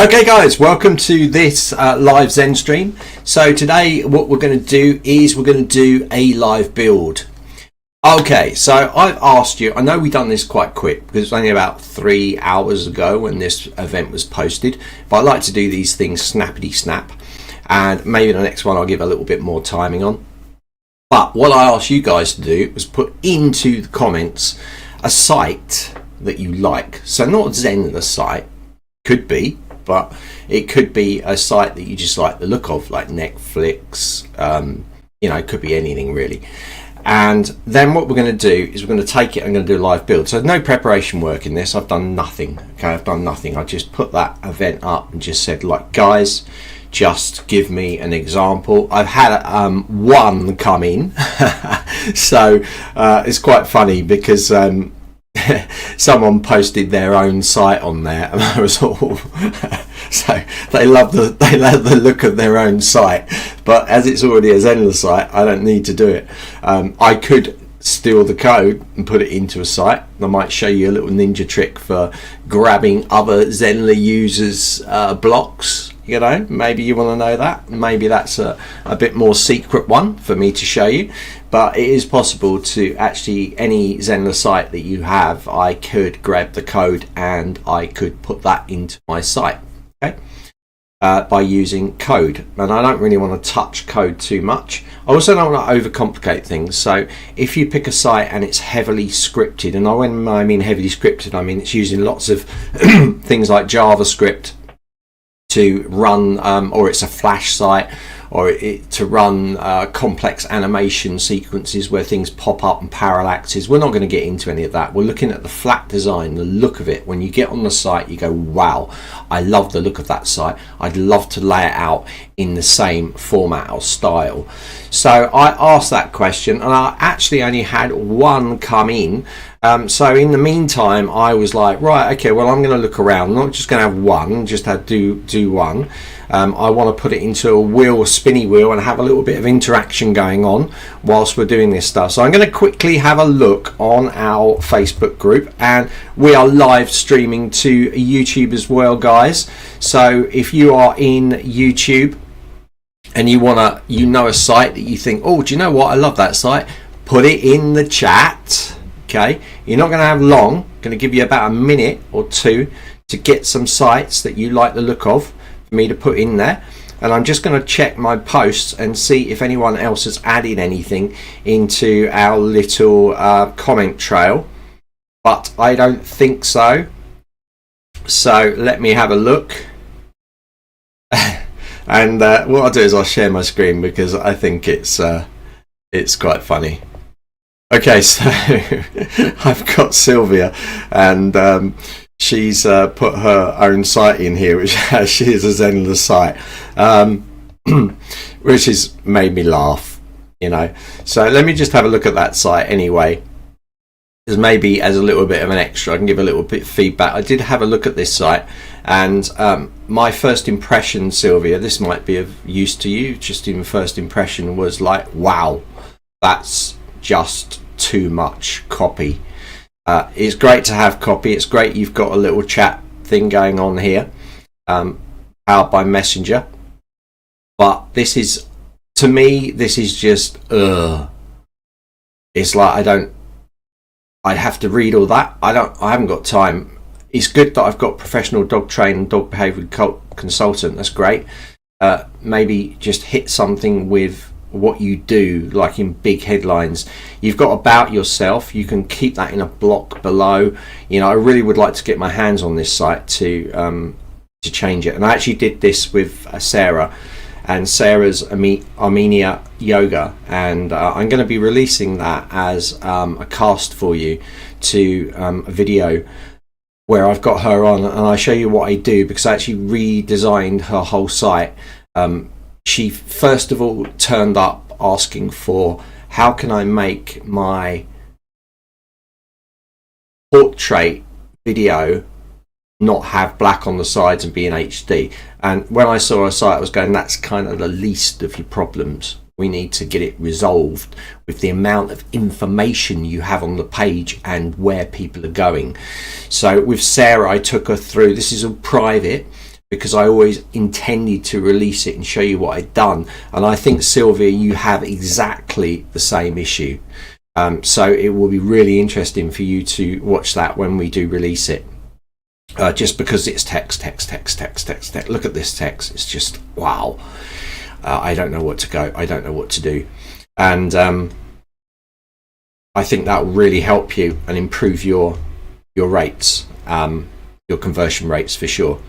Okay guys, welcome to this live Zen stream. So today what we're going to do is we're going to do a live build. Okay, so I've asked you, I know we've done this quite quick because it's only about 3 hours ago when this event was posted, but I like to do these things snappity snap, and maybe the next one I'll give a little bit more timing on. But what I asked you guys to do was put into the comments a site that you like. So not Zenler site, could be, but it could be a site that you just like the look of, like Netflix, it could be anything really. And then what we're going to do is we're going to take it and going to do a live build. So no preparation work in this. I've done nothing. Okay, I've done nothing. I just put that event up and just said, like, guys, just give me an example. I've had one come in. So it's quite funny because someone posted their own site on there, and I was all so they love the look of their own site, but as it's already a Zenler site, I don't need to do it. I could steal the code and put it into a site. I might show you a little ninja trick for grabbing other Zenler users blocks. Maybe you want to know that. Maybe that's a bit more secret one for me to show you, but it is possible to actually, any Zenler site that you have, I could grab the code and I could put that into my site, okay, by using code. And I don't really want to touch code too much. I also don't want to overcomplicate things. So if you pick a site and it's heavily scripted, and when I mean heavily scripted, I mean it's using lots of things like JavaScript to run, or it's a Flash site, or to run complex animation sequences where things pop up and parallaxes. We're not going to get into any of that. We're looking at the flat design, the look of it. When you get on the site, you go, wow, I love the look of that site. I'd love to lay it out in the same format or style. So I asked that question, and I actually only had one come in. So in the meantime, I was like, right, okay, well, I'm going to look around. I'm not just going to have one, just have do one. I want to put it into a spinny wheel, and have a little bit of interaction going on whilst we're doing this stuff. So I'm going to quickly have a look on our Facebook group, and we are live streaming to YouTube as well, guys. So if you are in YouTube and you know a site that you think, oh, do you know what? I love that site. Put it in the chat. Okay, you're not going to have long. Going to give you about a minute or two to get some sites that you like the look of for me to put in there, and I'm just going to check my posts and see if anyone else has added anything into our little comment trail, but I don't think so. So let me have a look. And what I'll do is I'll share my screen because I think it's quite funny. Okay, so I've got Sylvia, and she's put her own site in here, which she is a Zenler site, which has made me laugh, So let me just have a look at that site anyway, because maybe as a little bit of an extra, I can give a little bit of feedback. I did have a look at this site, and my first impression, Sylvia, this might be of use to you, just in first impression, was like, wow, that's just too much copy. It's great to have copy. It's great you've got a little chat thing going on here, powered by Messenger, but this is, to me, this is just it's like I'd have to read all that. I haven't got time. It's good that I've got professional dog trainer and dog behavior consultant. That's great. Maybe just hit something with what you do, like in big headlines. You've got about yourself, you can keep that in a block below. I really would like to get my hands on this site to change it, and I actually did this with Sarah, and Sarah's Armenia Yoga, and I'm going to be releasing that as a cast for you to a video where I've got her on, and I show you what I do, because I actually redesigned her whole site. She first of all turned up asking for, how can I make my portrait video not have black on the sides and be in HD? And when I saw her site, I was going, that's kind of the least of your problems. We need to get it resolved with the amount of information you have on the page and where people are going. So with Sarah, I took her through, this is all private, because I always intended to release it and show you what I'd done. And I think, Sylvia, you have exactly the same issue. So it will be really interesting for you to watch that when we do release it. Just because it's text. Look at this text. It's just, wow. I don't know what to go. I don't know what to do. And I think that will really help you and improve your rates, your conversion rates for sure.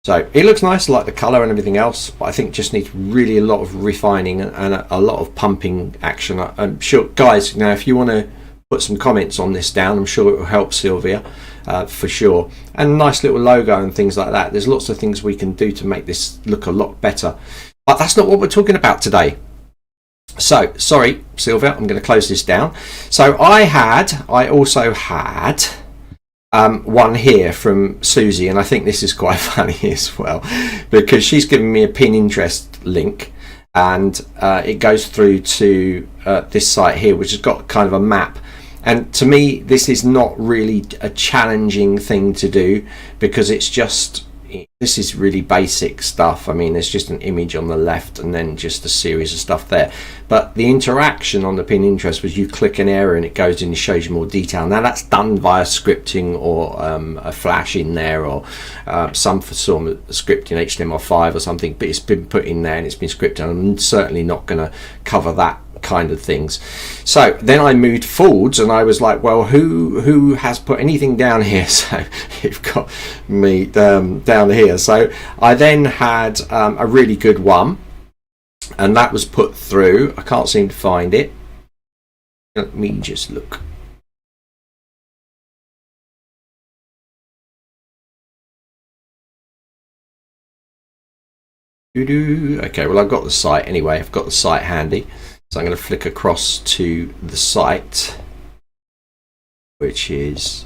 So it looks nice, like the colour and everything else, but I think just needs really a lot of refining and a lot of pumping action. I'm sure, guys, now if you want to put some comments on this down, I'm sure it will help Sylvia for sure. And a nice little logo and things like that. There's lots of things we can do to make this look a lot better. But that's not what we're talking about today. So, sorry, Sylvia, I'm going to close this down. So I also had one here from Susie, and I think this is quite funny as well, because she's given me a Pinterest link, and it goes through to this site here, which has got kind of a map. And to me, this is not really a challenging thing to do, because this is really basic stuff. I mean, there's just an image on the left and then just a series of stuff there. But the interaction on the Pinterest was you click an area and it goes in and shows you more detail. Now that's done via scripting or a flash in there, or some sort of script in HTML5 or something, but it's been put in there and it's been scripted. I'm certainly not going to cover that kind of things. So then I moved forwards and I was like, well, who has put anything down here? So you've got me down here. So I then had a really good one, and that was put through. I can't seem to find it. Let me just look. Okay, well, I've got the site anyway. I've got the site handy. So I'm going to flick across to the site, which is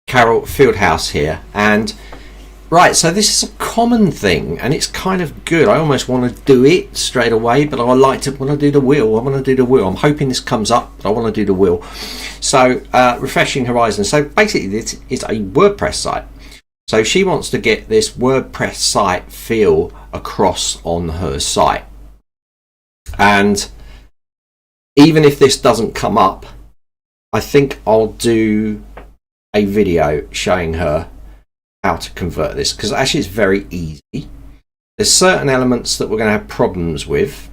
Carol Fieldhouse here. And right, so this is a common thing, and it's kind of good. I almost want to do it straight away, but I want to do the wheel. I'm hoping this comes up, but I want to do the wheel. So refreshing horizon. So basically, this is a WordPress site. So she wants to get this WordPress site feel across on her site. And even if this doesn't come up, I think I'll do a video showing her how to convert this, because actually it's very easy. There's certain elements that we're going to have problems with,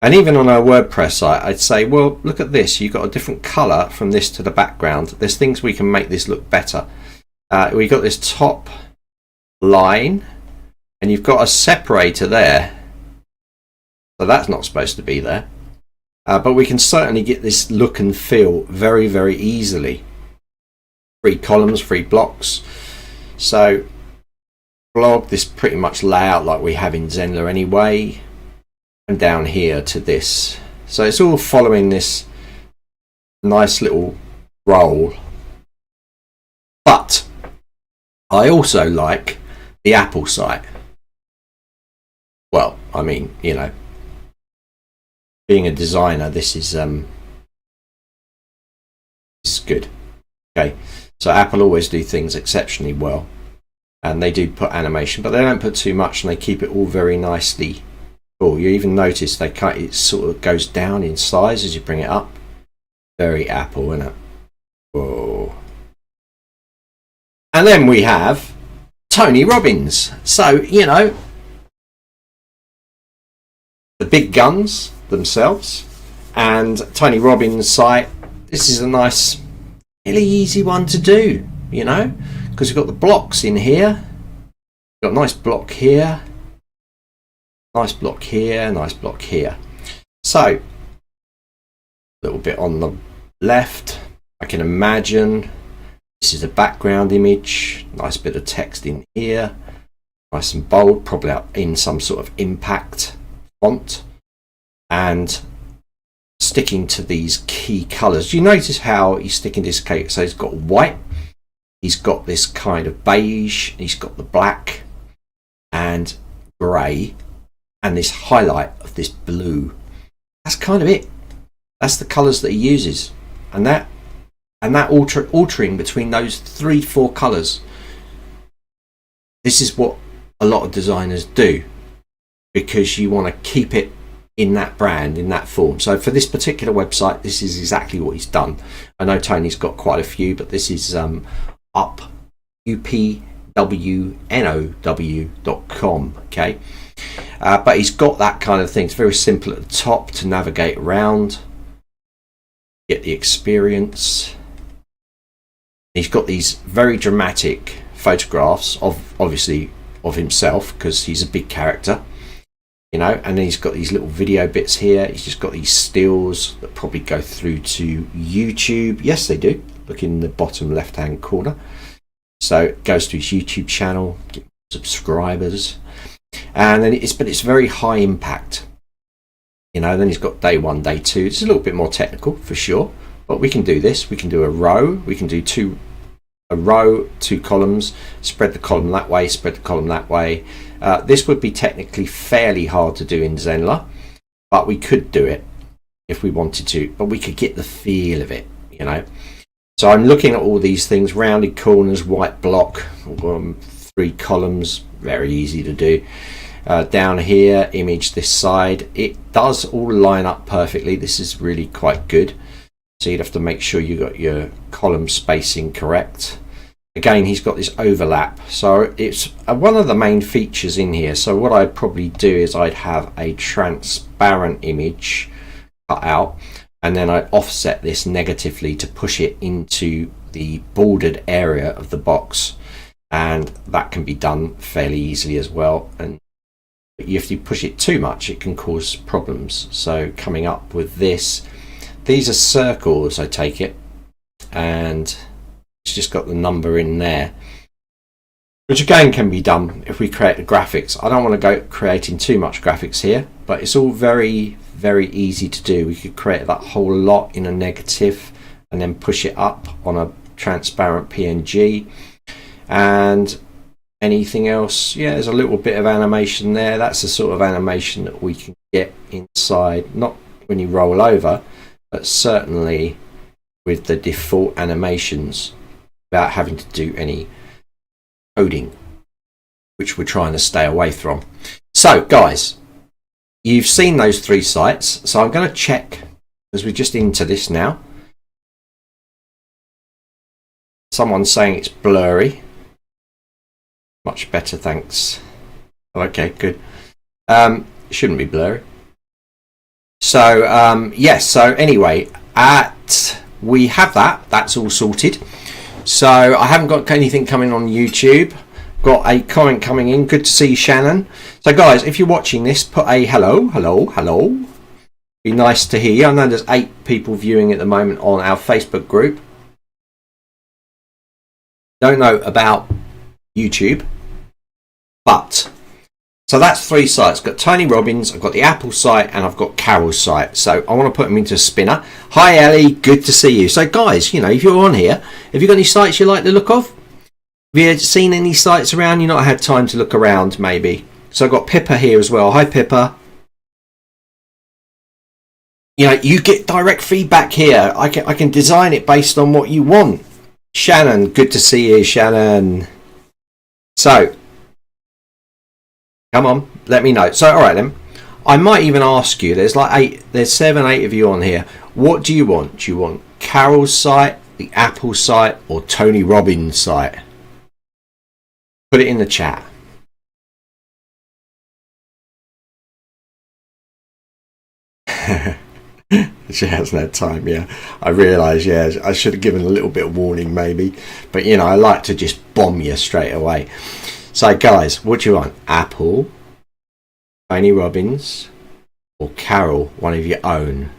and even on our WordPress site I'd say, well, look at this, you've got a different color from this to the background. There's things we can make this look better. We've got this top line and you've got a separator there, so that's not supposed to be there, but we can certainly get this look and feel very, very easily. 3 columns, 3 blocks. So blog, this pretty much layout like we have in Zenler anyway, and down here to this. So it's all following this nice little roll. But I also like the Apple site. Well, I mean, you know, being a designer, this is good. Okay, so Apple always do things exceptionally well, and they do put animation, but they don't put too much, and they keep it all very nicely cool. You even notice it sort of goes down in size as you bring it up. Very Apple, isn't it? Whoa. And then we have Tony Robbins. So, you know, the big guns themselves, and Tony Robbins' site. This is a nice, really easy one to do, you know, because we've got the blocks in here. We've got a nice block here, nice block here, nice block here. So a little bit on the left, I can imagine this is a background image, nice bit of text in here, nice and bold, probably in some sort of impact font, and sticking to these key colors. Do you notice how he's sticking this cake? So he's got white, he's got this kind of beige, he's got the black and grey, and this highlight of this blue. That's kind of it. That's the colors that he uses, and that altering between those 3-4 colors this is what a lot of designers do, because you want to keep it in that brand, in that form. So for this particular website, this is exactly what he's done. I know Tony's got quite a few, but this is up upwnow.com. Okay, but he's got that kind of thing. It's very simple at the top to navigate around, get the experience. He's got these very dramatic photographs of, obviously, of himself, because he's a big character, you know, and then he's got these little video bits here. He's just got these stills that probably go through to YouTube. Yes, they do. Look in the bottom left hand corner. So it goes to his YouTube channel, get subscribers, and then but it's very high impact, you know. Then he's got day 1, day 2. It's a little bit more technical for sure, but we can do this. We can do a row. We can do a row, 2 columns, spread the column that way, spread the column that way. This would be technically fairly hard to do in Zenler, but we could do it if we wanted to, but we could get the feel of it, you know. So I'm looking at all these things: rounded corners, white block, 3 columns, very easy to do. Down here, image this side. It does all line up perfectly. This is really quite good. So you'd have to make sure you got your column spacing correct. Again, he's got this overlap, so it's one of the main features in here. So what I'd probably do is I'd have a transparent image cut out, and then I'd offset this negatively to push it into the bordered area of the box, and that can be done fairly easily as well. And if you push it too much, it can cause problems. So coming up with this, these are circles, I take it, and it's just got the number in there, which again can be done if we create the graphics. I don't want to go creating too much graphics here, but it's all very easy to do. We could create that whole lot in a negative and then push it up on a transparent PNG. And anything else, yeah, there's a little bit of animation there. That's the sort of animation that we can get inside, not when you roll over, but certainly with the default animations, without having to do any coding, which we're trying to stay away from. So guys, you've seen those 3 sites, so I'm going to check, as we're just into this now. Someone's saying it's blurry. Much better, thanks. Okay, good. It shouldn't be blurry. So yes, so anyway, we have that's all sorted. So I haven't got anything coming on YouTube. Got a comment coming in. Good to see you, Shannon. So guys, if you're watching this, put a hello. Be nice to hear you. I know there's 8 people viewing at the moment on our Facebook group. Don't know about YouTube, but so that's 3 sites. I've got Tony Robbins, I've got the Apple site, and I've got Carol's site. So I want to put them into a spinner. Hi Ellie, good to see you. So guys, you know, if you're on here, have you got any sites you like the look of? Have you seen any sites around you not had time to look around maybe? So I've got Pippa here as well. Hi Pippa. You know, you get direct feedback here. I can design it based on what you want. Shannon, good to see you, Shannon. So come on, let me know. So all right then, I might even ask you, there's 7, 8 of you on here. What do you want? Do you want Carol's site, the Apple site, or Tony Robbins' site? Put it in the chat. She hasn't had time, yeah. I realise, yeah, I should have given a little bit of warning maybe. But, you know, I like to just bomb you straight away. So, guys, what do you want? Apple, Tony Robbins, or Carol, one of your own?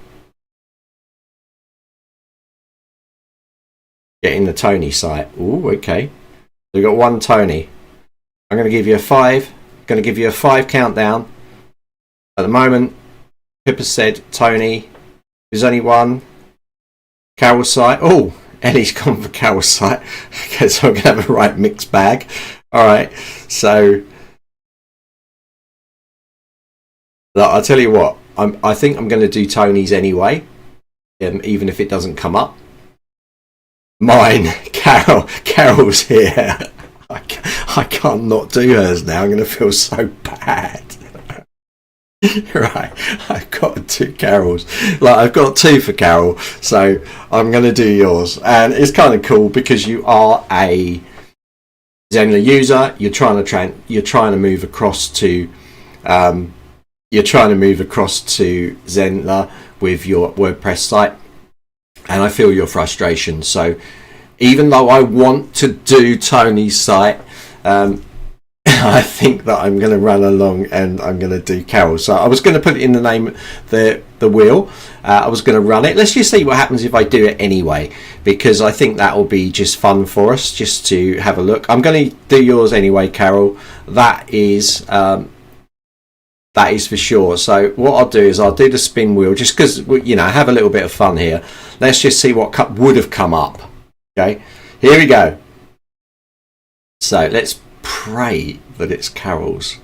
Getting the Tony site. Ooh, okay. We've got one Tony. I'm going to give you a 5. Going to give you a 5 countdown. At the moment, Pippa said Tony. There's only one. Carol's site. Oh, Ellie's gone for Carol's site. Okay, so I'm going to have a right mixed bag. All right. So, I'll tell you what. I think I'm going to do Tony's anyway, even if it doesn't come up. Mine, Carol's here. I can't not do hers now. I'm going to feel so bad. Right, I've got 2 Carols. Like, I've got 2 for Carol, so I'm going to do yours. And it's kind of cool because you are a Zenler user. You're trying to move across to Zenler with your WordPress site, and I feel your frustration. So even though I want to do Tony's site, I think that I'm going to run along and I'm going to do Carol. So I was going to put it in the name, the wheel. I was going to run it. Let's just see what happens if I do it anyway, because I think that will be just fun for us, just to have a look. I'm going to do yours anyway, Carol. That is for sure. So what I'll do is I'll do the spin wheel, just because, you know, have a little bit of fun here. Let's just see what would have come up. Okay, here we go. So let's pray that it's Carol's.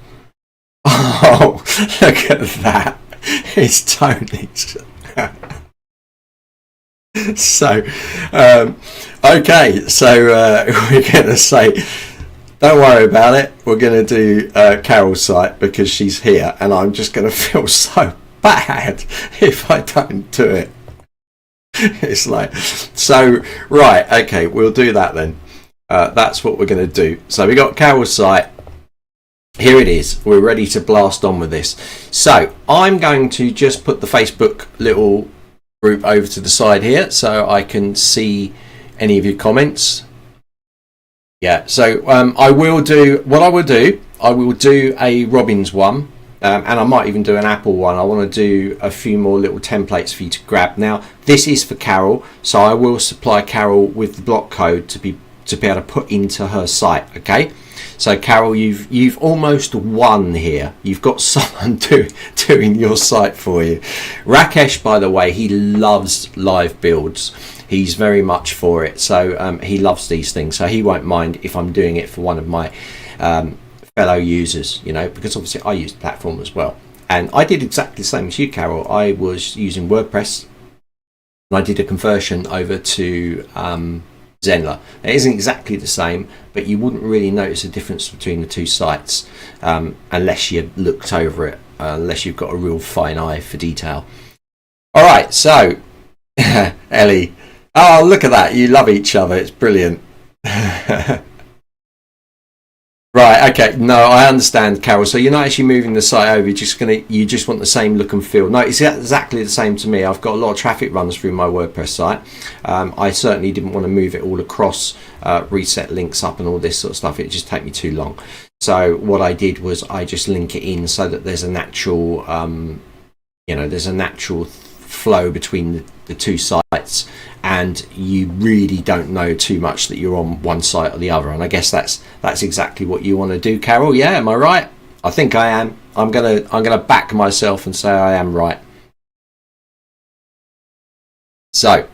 Oh, look at that. It's Tony's. So okay, so we're going to say, don't worry about it, we're going to do Carol's site because she's here, and I'm just going to feel so bad if I don't do it. It's like, so right, okay, we'll do that then. That's what we're going to do. So we got Carol's site. Here it is. We're ready to blast on with this. So I'm going to just put the Facebook little group over to the side here so I can see any of your comments. Yeah, so I will do a Robbins one, and I might even do an Apple one. I want to do a few more little templates for you to grab. Now this is for Carol, so I will supply Carol with the block code to be able to put into her site. Okay, so Carol, you've almost won here. You've got someone doing your site for you. Rakesh, by the way, he loves live builds. He's very much for it, so he loves these things, so he won't mind if I'm doing it for one of my fellow users, you know, because obviously I use the platform as well. And I did exactly the same as you, Carol. I was using WordPress and I did a conversion over to Zenler. It isn't exactly the same, but you wouldn't really notice a difference between the 2 sites unless you looked over it, unless you've got a real fine eye for detail. All right, so Ellie, oh, look at that, you love each other, it's brilliant. Right, okay, no, I understand, Carol. So you're not actually moving the site over, you just want the same look and feel. No, it's exactly the same to me. I've got a lot of traffic runs through my WordPress site. I certainly didn't want to move it all across, reset links up and all this sort of stuff. It'd just take me too long. So what I did was I just link it in so that there's a natural, there's a natural flow between the 2 sites, and you really don't know too much that you're on one site or the other. And I guess that's exactly what you want to do, Carol. Yeah, am I right? I think I am. I'm gonna back myself and say I am right. So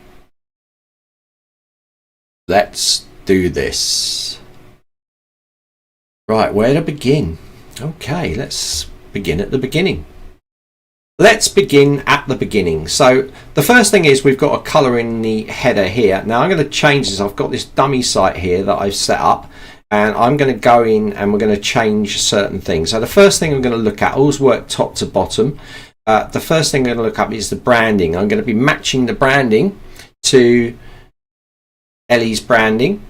let's do this. Right, where to begin? Okay, let's begin at the beginning. Let's begin at the beginning. So the first thing is we've got a color in the header here. Now I'm going to change this. I've got this dummy site here that I've set up, and I'm going to go in and we're going to change certain things. So the first thing I'm going to look at, I always work top to bottom. The first thing I'm going to look up is the branding. I'm going to be matching the branding to Ellie's branding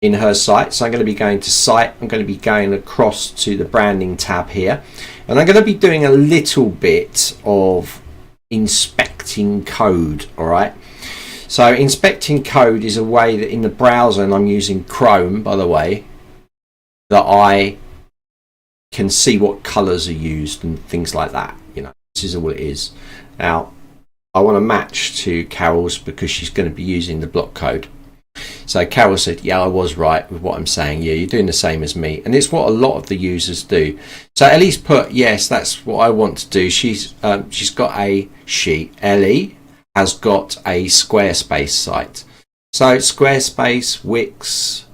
in her site. So I'm going to be going to site, I'm going to be going across to the branding tab here, and I'm going to be doing a little bit of inspecting code. All right, so inspecting code is a way that in the browser, and I'm using Chrome by the way, that I can see what colors are used and things like that. You know, this is all it is. Now I want to match to Carol's because she's going to be using the block code. So Carol said, yeah, I was right with what I'm saying. Yeah, you're doing the same as me. And it's what a lot of the users do. So Ellie's put, yes, that's what I want to do. Ellie has got a Squarespace site. So Squarespace, Wix,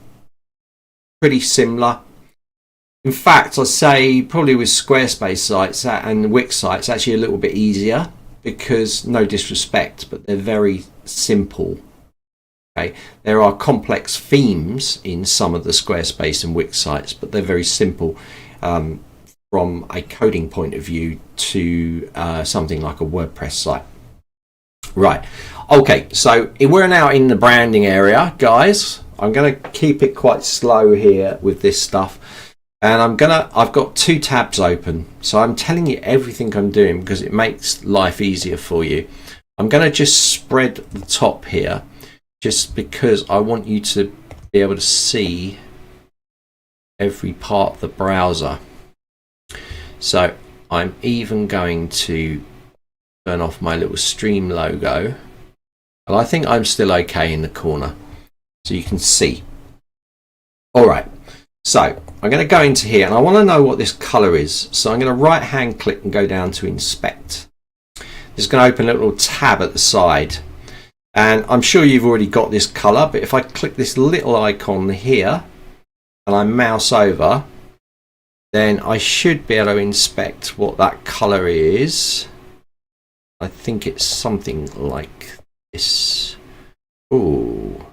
pretty similar. In fact, I'd say probably with Squarespace sites and Wix sites, actually a little bit easier because, no disrespect, but they're very simple. Okay, there are complex themes in some of the Squarespace and Wix sites, but they're very simple from a coding point of view to something like a WordPress site. Right, okay, so we're now in the branding area, guys. I'm going to keep it quite slow here with this stuff, and I've got 2 tabs open, so I'm telling you everything I'm doing because it makes life easier for you. I'm going to just spread the top here just because I want you to be able to see every part of the browser. So I'm even going to turn off my little stream logo, and I think I'm still okay in the corner so you can see. Alright, so I'm going to go into here and I want to know what this color is, so I'm going to right hand click and go down to inspect. This is going to open a little tab at the side, and I'm sure you've already got this color, but if I click this little icon here and I mouse over, then I should be able to inspect what that color is. I think it's something like this. Ooh,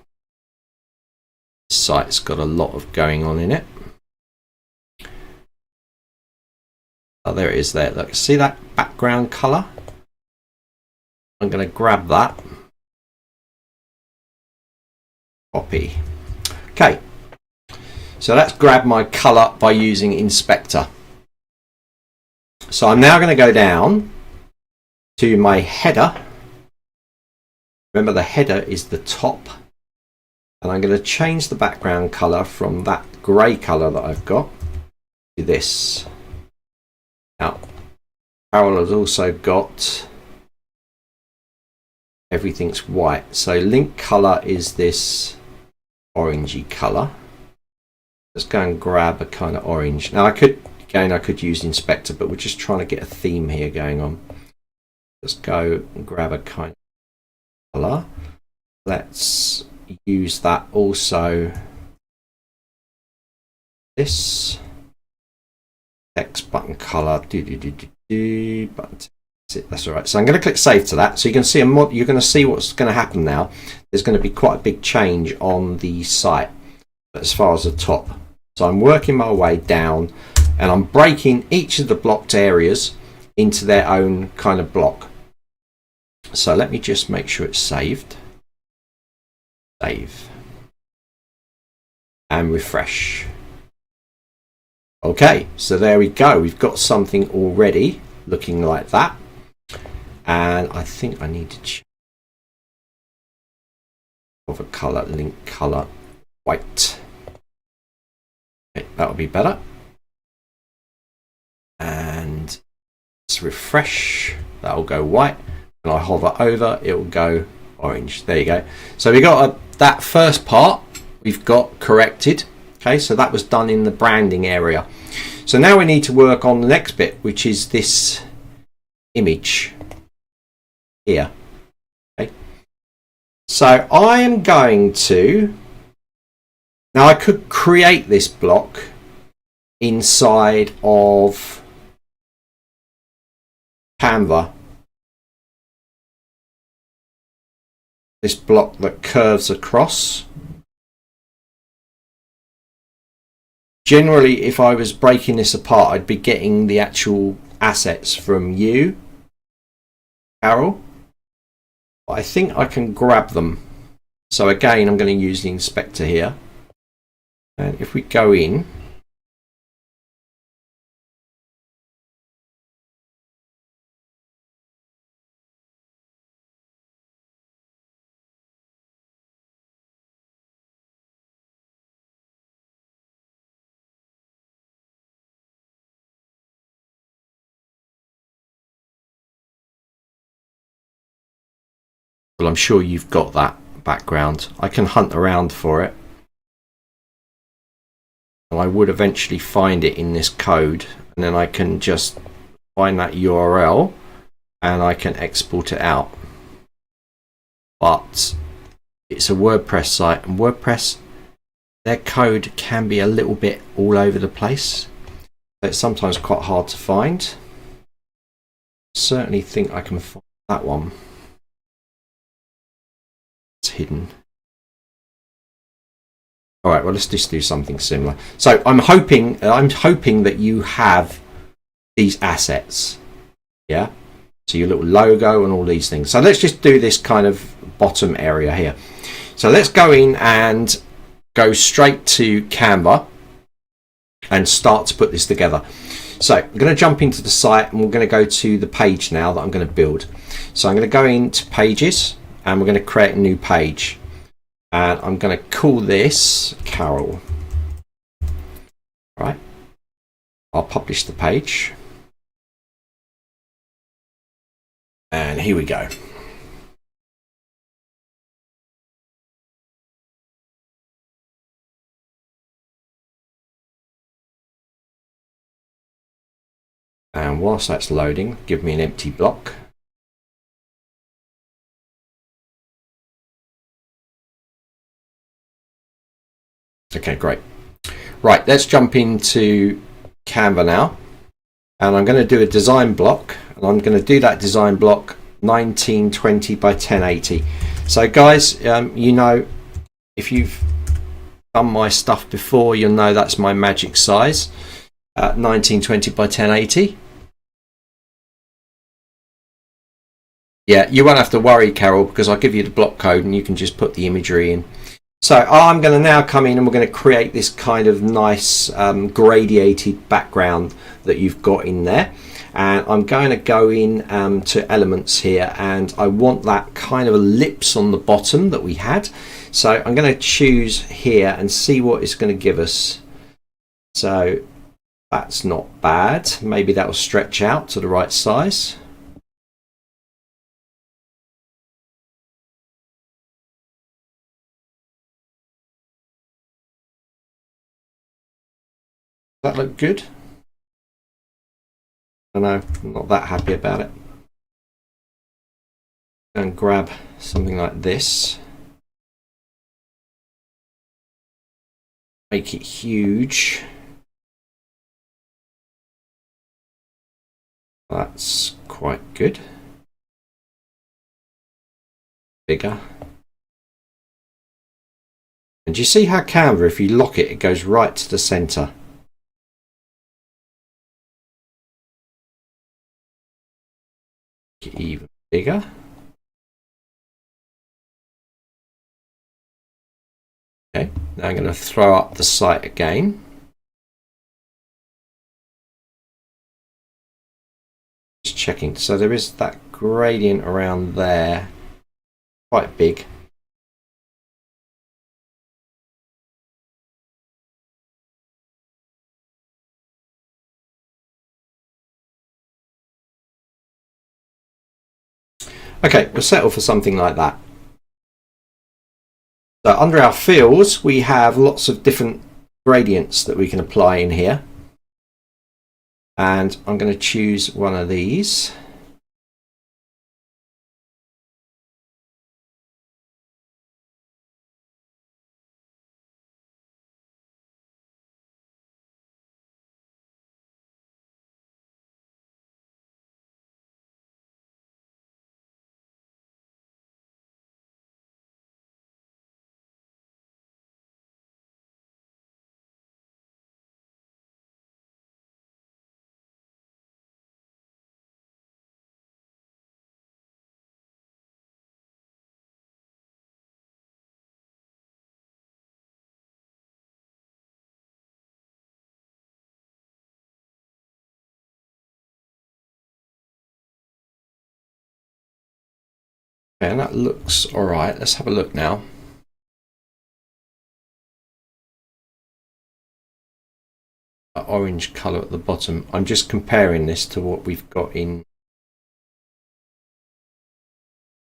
this site's got a lot of going on in it. Oh, there it is there. Look, see that background color? I'm going to grab that. Copy. Okay. So let's grab my color by using Inspector. So I'm now going to go down to my header. Remember, the header is the top, and I'm going to change the background color from that grey color that I've got to this. Now, Carol has also got everything's white, so link color is this orangey color. Let's go and grab a kind of orange. Now I could use Inspector, but we're just trying to get a theme here going on. Let's go and grab a kind of color. Let's use that also. This text button color. Button. That's all right. So I'm going to click save to that. So you can see you're going to see what's going to happen now. There's going to be quite a big change on the site as far as the top. So I'm working my way down, and I'm breaking each of the blocked areas into their own kind of block. So let me just make sure it's saved. Save. And refresh. Okay, so there we go. We've got something already looking like that. And I think I need to change of a color, link color, white. Okay, that'll be better. And let's refresh. That'll go white. And I hover over, it will go orange. There you go. So we got that first part we've got corrected. Okay, so that was done in the branding area. So now we need to work on the next bit, which is this image here. Okay, so I am going to, now I could create this block inside of Canva, this block that curves across. Generally, if I was breaking this apart, I'd be getting the actual assets from you, Carol. But I think I can grab them. So again, I'm going to use the inspector here. And if we go in, well, I'm sure you've got that background. I can hunt around for it. And I would eventually find it in this code, and then I can just find that URL and I can export it out. But it's a WordPress site, and WordPress, their code can be a little bit all over the place. It's sometimes quite hard to find. Certainly think I can find that one. It's hidden. All right, well, let's just do something similar. So I'm hoping that you have these assets. Yeah. So your little logo and all these things. So let's just do this kind of bottom area here. So let's go in and go straight to Canva and start to put this together. So I'm going to jump into the site and we're going to go to the page now that I'm going to build. So I'm going to go into pages and we're going to create a new page. And I'm going to call this Carol. Right. I'll publish the page. And here we go. And whilst that's loading, give me an empty block. Okay, great. Right, let's jump into Canva now. And I'm going to do a design block. And I'm going to do that design block 1920 by 1080. So guys, you know, if you've done my stuff before, you'll know that's my magic size. 1920 by 1080. Yeah, you won't have to worry, Carol, because I'll give you the block code and you can just put the imagery in. So I'm going to now come in and we're going to create this kind of nice gradiated background that you've got in there. And I'm going to go in to elements here and I want that kind of ellipse on the bottom that we had. So I'm going to choose here and see what it's going to give us. So that's not bad. Maybe that will stretch out to the right size. That look good? I know, I'm not that happy about it. And grab something like this. Make it huge. That's quite good. Bigger. And do you see how Canva, if you lock it, it goes right to the center? Make it even bigger. Okay, now I'm going to throw up the site again. Just checking. So there is that gradient around there, quite big. Okay, we'll settle for something like that. So under our fields, we have lots of different gradients that we can apply in here. And I'm going to choose one of these. And that looks all right. Let's have a look now. That orange color at the bottom. I'm just comparing this to what we've got in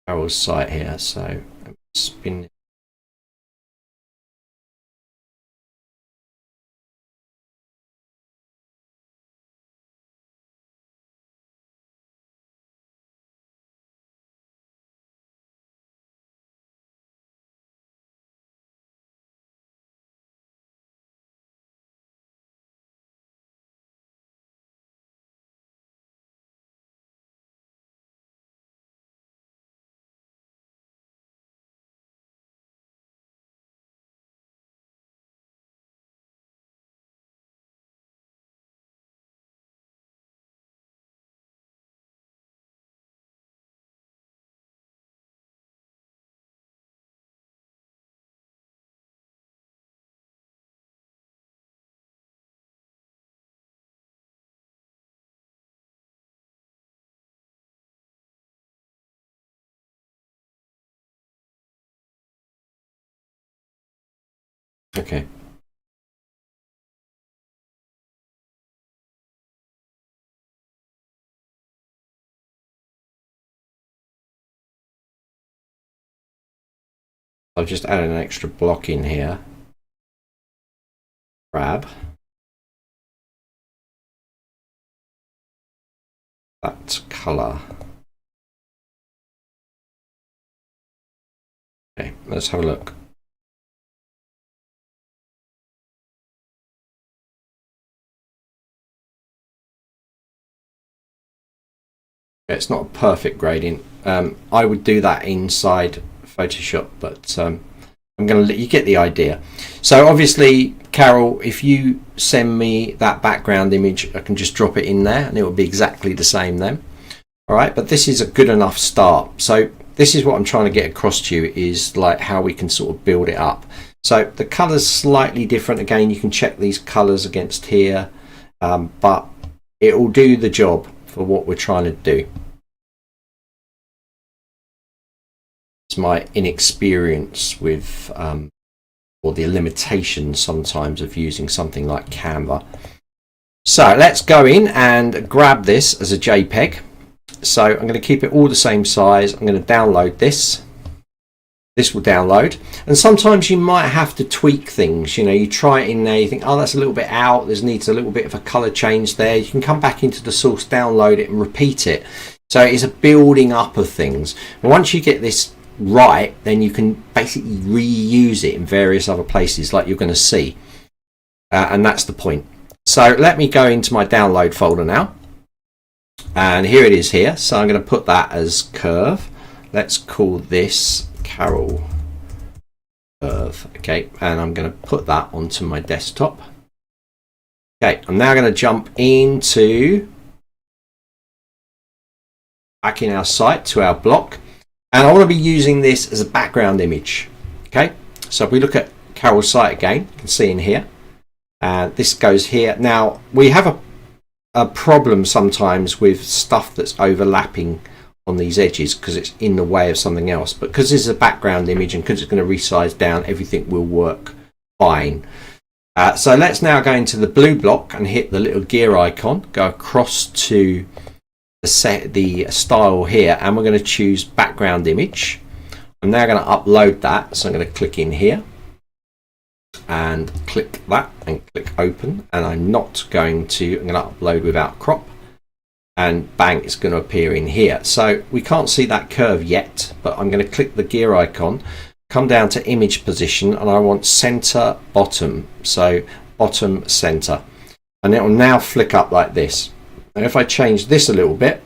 our site here. So spin. Okay. I've just added an extra block in here. Grab that color. Okay, let's have a look. It's not a perfect gradient. I would do that inside Photoshop, but I'm going to let you get the idea. So obviously, Carol, if you send me that background image, I can just drop it in there and it will be exactly the same then. All right, but this is a good enough start. So this is what I'm trying to get across to you, is like how we can sort of build it up. So the color's slightly different. Again, you can check these colors against here, but it will do the job for what we're trying to do. It's my inexperience with or the limitations sometimes of using something like Canva. So let's go in and grab this as a JPEG. So I'm going to keep it all the same size. I'm going to download this. This will download, and sometimes you might have to tweak things. You know, you try it in there, you think, oh, that's a little bit out, there needs a little bit of a color change there. You can come back into the source, download it and repeat it. So it's a building up of things, and once you get this right, then you can basically reuse it in various other places, like you're going to see, and that's the point. So let me go into my download folder now, and here it is here. So I'm going to put that as curve. Let's call this Carol curve. Okay, and I'm going to put that onto my desktop. Okay, I'm now going to jump into back in our site to our block, and I want to be using this as a background image. Okay, so if we look at Carol's site again, you can see in here, and this goes here. Now we have a problem sometimes with stuff that's overlapping on these edges because it's in the way of something else, but because this is a background image and because it's going to resize down, everything will work fine. So let's now go into the blue block and hit the little gear icon, go across to the style here, and we're going to choose background image. I'm now going to upload that, so I'm going to click in here and click that and click open, and I'm going to upload without crop, and bang, it's going to appear in here. So we can't see that curve yet, but I'm going to click the gear icon, come down to image position, and I want center bottom, so bottom center, and it will now flick up like this. And if I change this a little bit,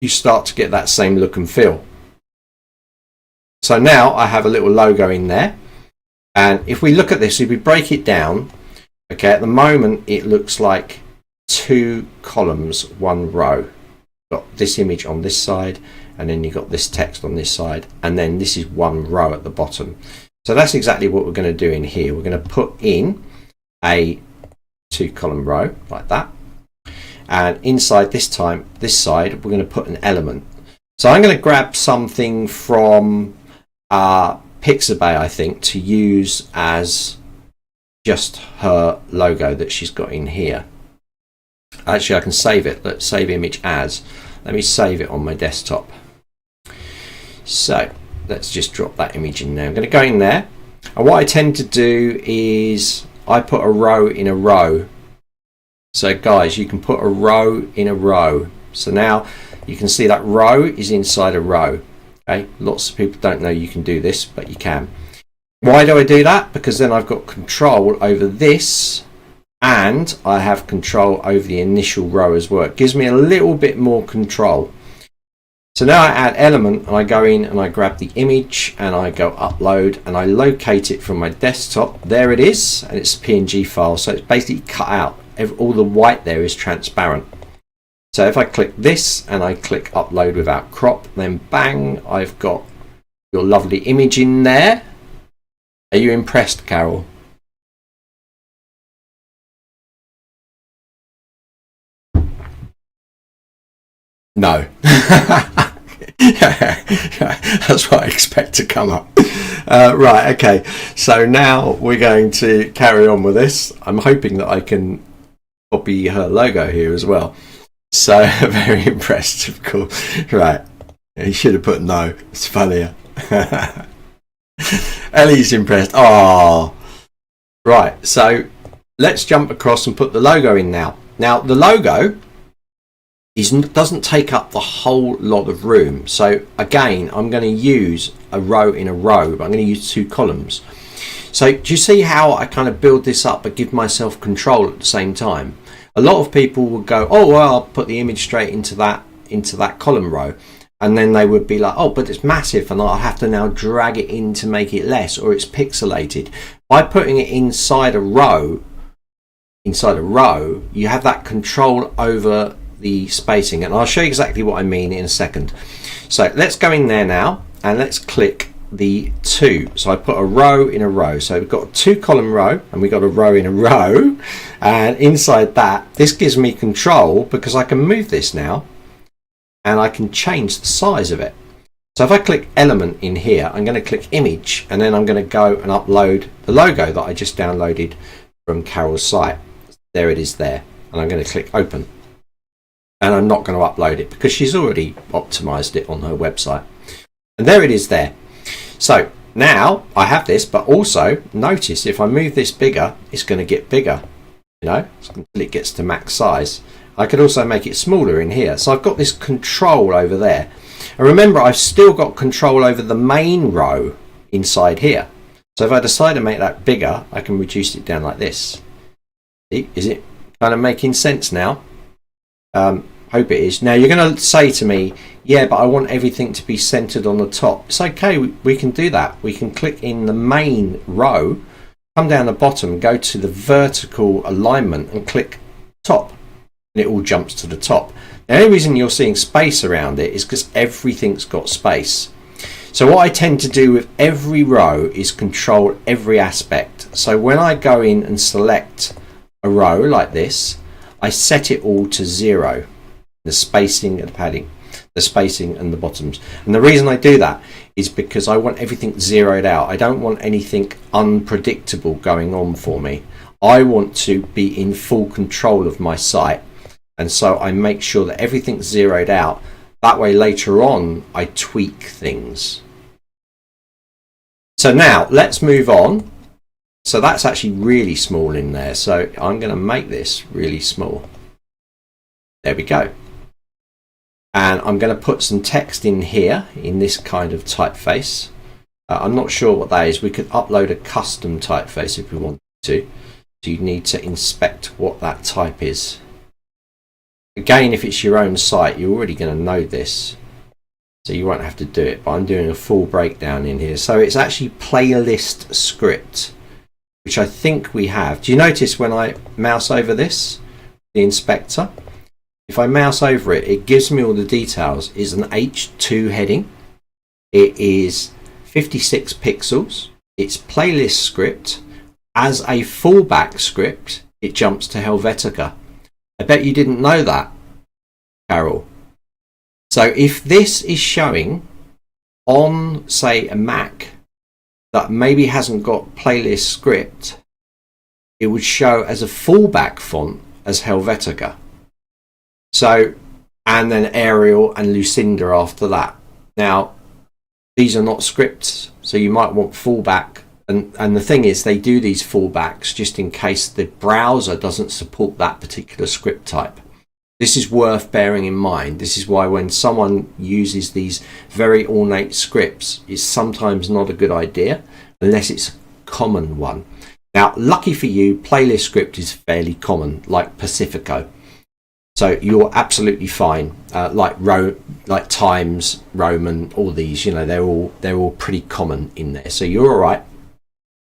you start to get that same look and feel. So now I have a little logo in there, and if we look at this, if we break it down, okay, at the moment it looks like 2 columns, 1 row. You've got this image on this side, and then you've got this text on this side, and then this is 1 row at the bottom. So that's exactly what we're going to do in here. We're going to put in a 2-column row like that, and inside this side we're going to put an element. So I'm going to grab something from Pixabay, I think, to use as just her logo that she's got in here. Actually, I can save it. Let's save image as. Let me save it on my desktop. So let's just drop that image in there. I'm going to go in there, and what I tend to do is I put a row in a row. So guys, you can put a row in a row. So now you can see that row is inside a row. Okay, lots of people don't know you can do this, but you can. Why do I do that? Because then I've got control over this, and I have control over the initial row as well. It gives me a little bit more control. So now I add element, and I go in and I grab the image and I go upload, and I locate it from my desktop. There it is, and it's a PNG file, so it's basically cut out. All the white there is transparent. So if I click this and I click upload without crop, then bang, I've got your lovely image in there. Are you impressed, Carol? No. That's what I expect to come up. Right, okay. So now we're going to carry on with this. I'm hoping that I can copy her logo here as well. So very impressed, of course. Right. He should have put no. It's funnier. Ellie's impressed. Oh. Right, so let's jump across and put the logo in now. Now, the logo doesn't take up the whole lot of room. So again, I'm going to use a row in a row, but I'm going to use 2 columns. So do you see how I kind of build this up but give myself control at the same time? A lot of people would go, oh, well, I'll put the image straight into that column row. And then they would be like, oh, but it's massive and I'll have to now drag it in to make it less, or it's pixelated. By putting it inside a row, you have that control over the spacing. And I'll show you exactly what I mean in a second. So let's go in there now and let's click the 2. So I put a row in a row. So we've got a 2 column row and we've got a row in a row. And inside that, this gives me control because I can move this now. And I can change the size of it. So if I click element in here, I'm going to click image, and then I'm going to go and upload the logo that I just downloaded from Carol's site. There it is there. And I'm going to click open. And I'm not going to upload it because she's already optimized it on her website. And there it is there. So now I have this, but also notice if I move this bigger, it's going to get bigger, until it gets to max size. I could also make it smaller in here. So I've got this control over there. And remember, I've still got control over the main row inside here. So if I decide to make that bigger, I can reduce it down like this. See? Is it kind of making sense now? Hope it is. Now you're going to say to me, yeah, but I want everything to be centered on the top. It's okay, we can do that. We can click in the main row, come down the bottom, go to the vertical alignment and click top. And it all jumps to the top. The only reason you're seeing space around it is because everything's got space. So what I tend to do with every row is control every aspect. So when I go in and select a row like this, I set it all to 0. The spacing and the padding, the spacing and the bottoms. And the reason I do that is because I want everything zeroed out. I don't want anything unpredictable going on for me. I want to be in full control of my site. And so I make sure that everything's zeroed out. That way later on, I tweak things. So now let's move on. So that's actually really small in there. So I'm going to make this really small. There we go. And I'm going to put some text in here in this kind of typeface. I'm not sure what that is. We could upload a custom typeface if we want to. So you need to inspect what that type is. Again, if it's your own site, you're already going to know this, so you won't have to do it, but I'm doing a full breakdown in here. So it's actually playlist script, which I think we have. Do you notice when I mouse over this, the inspector, if I mouse over it, it gives me all the details. It's an H2 heading. It is 56 pixels. It's playlist script. As a fallback script, it jumps to Helvetica. I bet you didn't know that, Carol. So if this is showing on, say, a Mac that maybe hasn't got playlist script, it would show as a fallback font as Helvetica. So, and then Arial and Lucinda after that. Now, these are not scripts, so you might want fallback. And the thing is, they do these fallbacks just in case the browser doesn't support that particular script type. This is worth bearing in mind. This is why when someone uses these very ornate scripts, it's sometimes not a good idea unless it's a common one. Now, lucky for you, playlist script is fairly common, like Pacifico. So you're absolutely fine. Like Times, Roman, all these, they're all pretty common in there. So you're all right.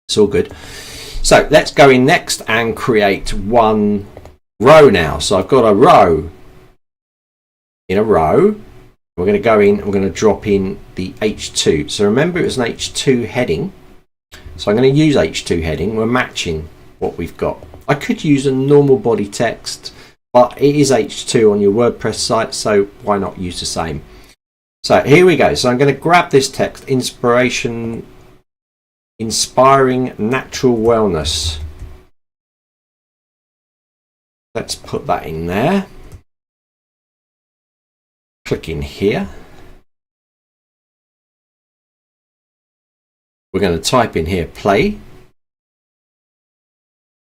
It's all good. So let's go in next and create one row now. So I've got a row in a row. We're going to go in, we're going to drop in the H2. So remember, it was an H2 heading. So I'm going to use H2 heading. We're matching what we've got. I could use a normal body text, but it is H2 on your WordPress site, so why not use the same? So here we go. So I'm going to grab this text, inspiration Inspiring natural wellness. Let's put that in there. Click in here. We're going to type in here play.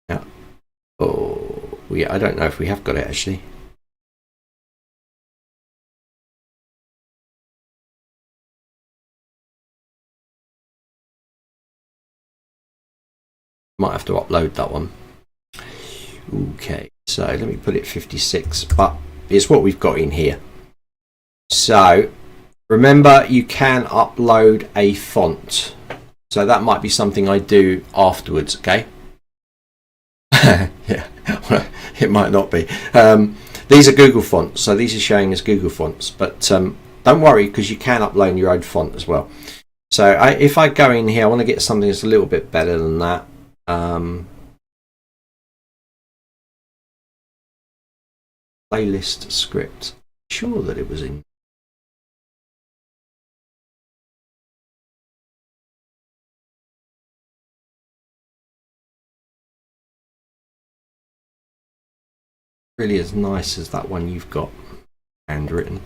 Now, I don't know if we have got it actually. Might have to upload that one. Okay, so let me put it 56, but it's what we've got in here. So remember, you can upload a font. So that might be something I do afterwards, okay? Yeah, well, it might not be. These are Google fonts, so these are showing as Google fonts, but don't worry, because you can upload your own font as well. So if I go in here, I want to get something that's a little bit better than that. Playlist script. Sure that it was in. Really as nice as that one you've got handwritten.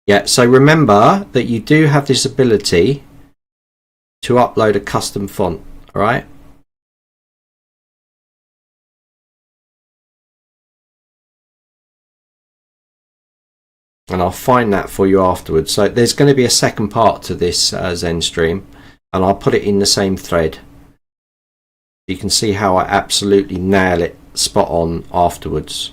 Yeah, so remember that you do have this ability to upload a custom font, all right? And I'll find that for you afterwards. So there's going to be a second part to this ZenStream, and I'll put it in the same thread. You can see how I absolutely nail it spot on afterwards.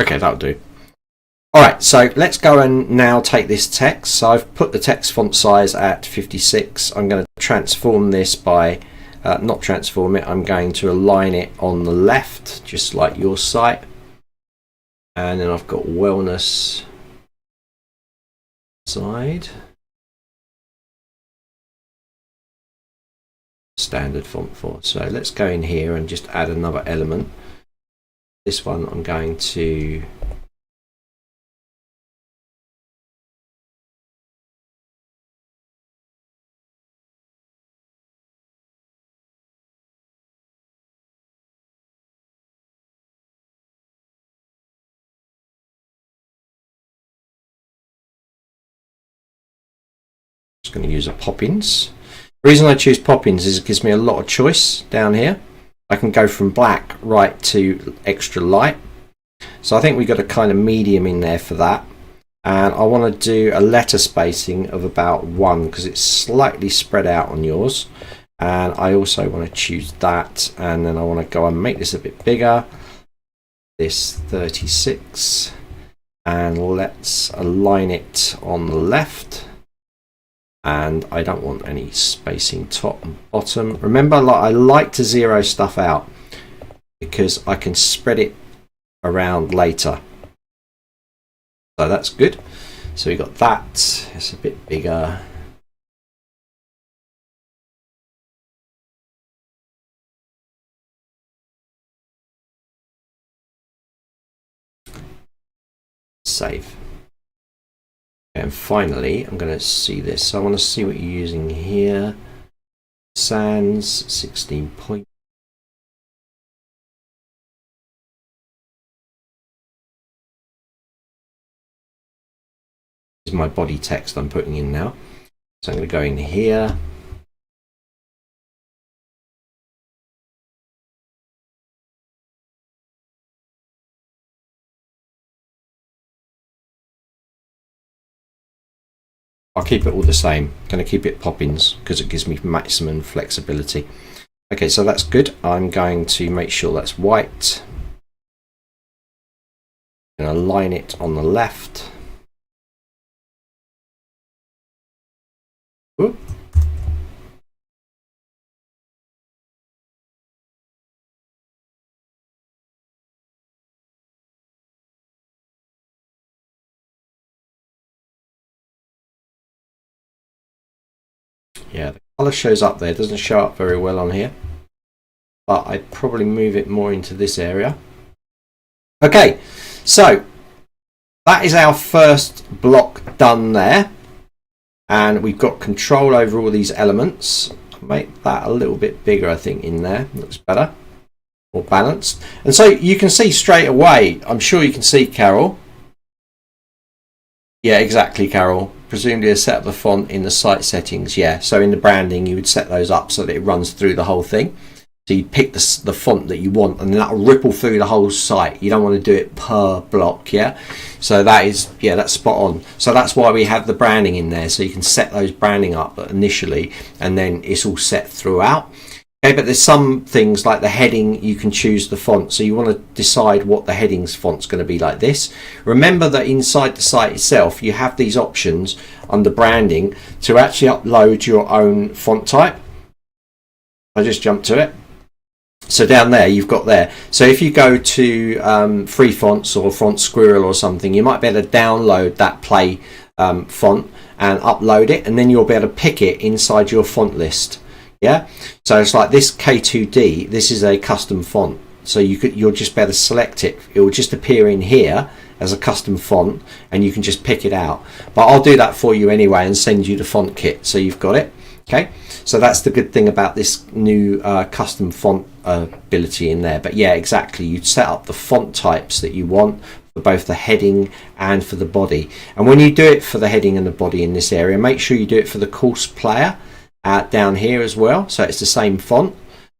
Okay, that'll do. Alright, so let's go and now take this text. So I've put the text font size at 56. I'm going to transform this by, not transform it, I'm going to align it on the left, just like your site. And then I've got wellness side. Standard font for. So let's go in here and just add another element. This one I'm going to going to use a Poppins. The reason I choose Poppins is it gives me a lot of choice down here. I can go from black right to extra light. So I think we've got a kind of medium in there for that. And I want to do a letter spacing of about 1 because it's slightly spread out on yours. And I also want to choose that. And then I want to go and make this a bit bigger. This 36. And let's align it on the left. And I don't want any spacing top and bottom. Remember, I like to zero stuff out because I can spread it around later. So that's good. So we got that. It's a bit bigger. Save. And finally, I'm going to see this. So I want to see what you're using here. Sans 16 point. This is my body text I'm putting in now. So I'm going to go in here. I'll keep it all the same. I'm going to keep it Poppins because it gives me maximum flexibility. Okay, so that's good. I'm going to make sure that's white. I'm going to align it on the left. Ooh. Yeah, the colour shows up there. It doesn't show up very well on here, but I'd probably move it more into this area. Okay, so that is our first block done there, and we've got control over all these elements. I'll make that a little bit bigger, I think, in there. Looks better, more balanced. And so you can see straight away, I'm sure you can see, Carol. Yeah, exactly, Carol. Presumably set up the font in the site settings. Yeah, so in the branding you would set those up so that it runs through the whole thing. So you pick the font that you want, and that'll ripple through the whole site. You don't want to do it per block, yeah. So that is, yeah, that's spot on. So that's why we have the branding in there, so you can set those branding up initially, and then it's all set throughout. Okay, but there's some things like the heading, you can choose the font. So you want to decide what the heading's font's going to be like this. Remember that inside the site itself, you have these options under branding to actually upload your own font type. I just jumped to it. So down there, you've got there. So if you go to free fonts or Font Squirrel or something, you might be able to download that play font and upload it, and then you'll be able to pick it inside your font list. Yeah, so it's like this K2D. This is a custom font, so you'll just be able to select it. It will just appear in here as a custom font, and you can just pick it out. But I'll do that for you anyway and send you the font kit, so you've got it. Okay, so that's the good thing about this new custom font ability in there. But yeah, exactly. You'd set up the font types that you want for both the heading and for the body. And when you do it for the heading and the body in this area, make sure you do it for the course player. Down here as well, so it's the same font,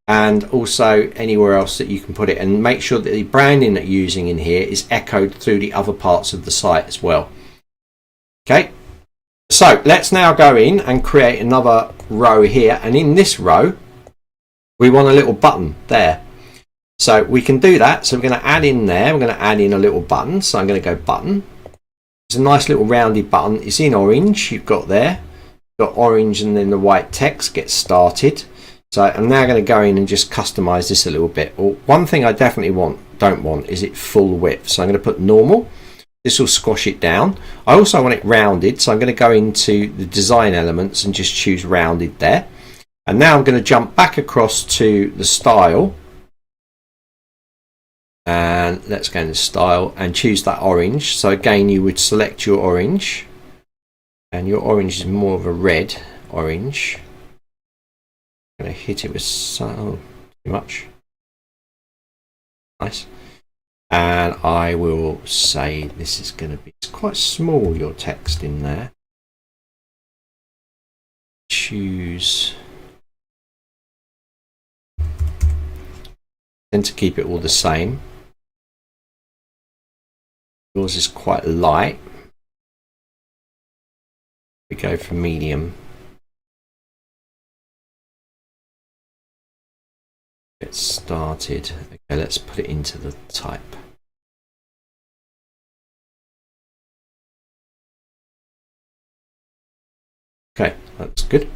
and also anywhere else that you can put it, and make sure that the branding that you're using in here is echoed through the other parts of the site as well. Okay, so let's now go in and create another row here, and in this row we want a little button there, so we can do that. So we're going to add in there, we're going to add in a little button, so I'm going to go button. It's a nice little rounded button. It's in orange. You've got there, got orange, and then the white text, get started. So I'm now going to go in and just customize this a little bit. Well, one thing I definitely don't want is it full width, so I'm going to put normal. This will squash it down. I also want it rounded, so I'm going to go into the design elements and just choose rounded there. And now I'm going to jump back across to the style, and let's go into style and choose that orange. So again, you would select your orange, and your orange is more of a red orange. I'm going to hit it with too much. Nice. And I will say this is going to be, it's quite small, your text in there. Choose. Then to keep it all the same. Yours is quite light. We go for medium. Get started. Okay, let's put it into the type. Okay, that's good.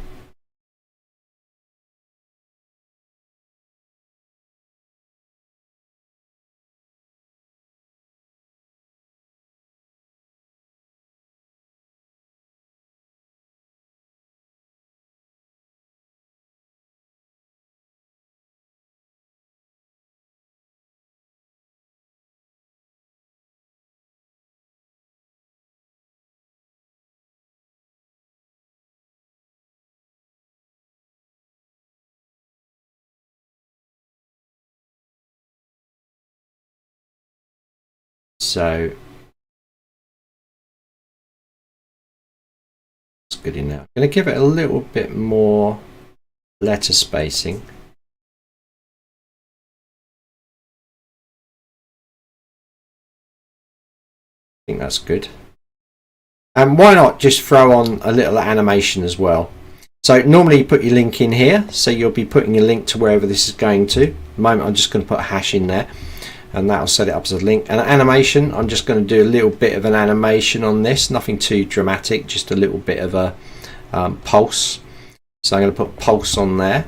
So it's good enough. I'm going to give it a little bit more letter spacing. I think that's good. And why not just throw on a little animation as well? So normally you put your link in here, so you'll be putting a link to wherever this is going to. At the moment I'm just going to put a hash in there, and that'll set it up as a link. And animation, I'm just going to do a little bit of an animation on this, nothing too dramatic, just a little bit of a pulse. So I'm going to put pulse on there,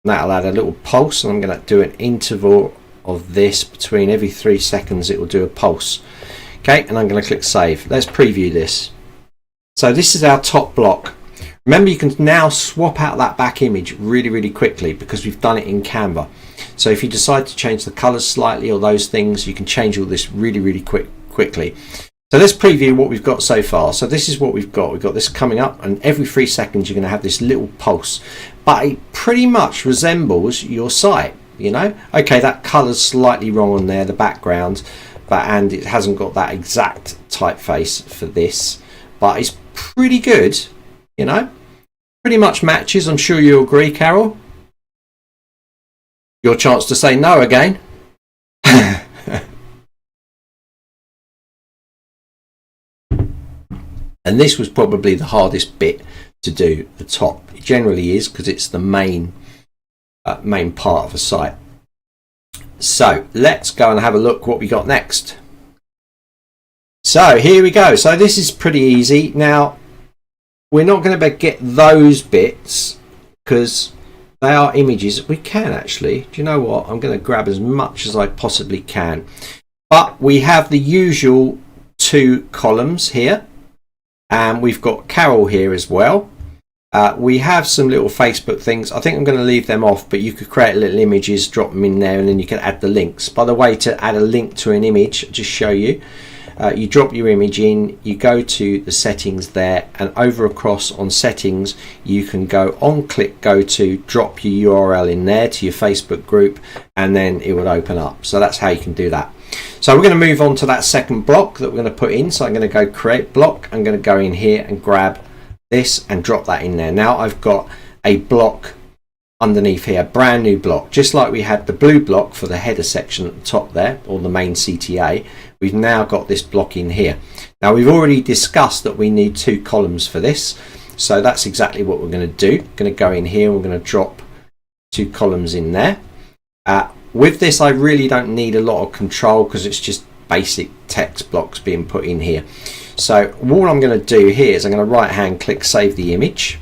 and that'll add a little pulse, and I'm going to do an interval of this between every 3 seconds. It will do a pulse. Okay, and I'm going to click save. Let's preview this. So this is our top block. Remember, you can now swap out that back image really quickly because we've done it in Canva. So if you decide to change the colors slightly or those things, you can change all this really quickly. So let's preview what we've got so far. So this is what we've got. We've got this coming up, and every 3 seconds you're going to have this little pulse. But it pretty much resembles your site, you know. Okay, that color's slightly wrong on there, the background, and it hasn't got that exact typeface for this, but it's pretty good, you know. Pretty much matches. I'm sure you agree, Carol. Your chance to say no again. And this was probably the hardest bit to do, the top. It generally is, because it's the main part of a site. So let's go and have a look what we got next. So here we go. So this is pretty easy. Now, we're not going to get those bits because they are images. We can actually. Do you know what? I'm going to grab as much as I possibly can. But we have the usual 2 columns here. And we've got Carol here as well. We have some little Facebook things. I think I'm going to leave them off, but you could create little images, drop them in there, and then you can add the links. By the way, to add a link to an image, I'll just show you. You drop your image in, you go to the settings there, and over across on settings you can go on click go to, drop your URL in there to your Facebook group, and then it will open up. So that's how you can do that. So we're going to move on to that second block that we're going to put in. So I'm going to go create block. I'm going to go in here and grab this and drop that in there. Now I've got a block underneath here, brand new block, just like we had the blue block for the header section at the top there, or the main CTA. We've now got this block in here. Now we've already discussed that we need 2 columns for this, so that's exactly what we're going to do. We're going to go in here and we're going to drop 2 columns in there. With this, I really don't need a lot of control because it's just basic text blocks being put in here. So what I'm going to do here is I'm going to right hand click save the image.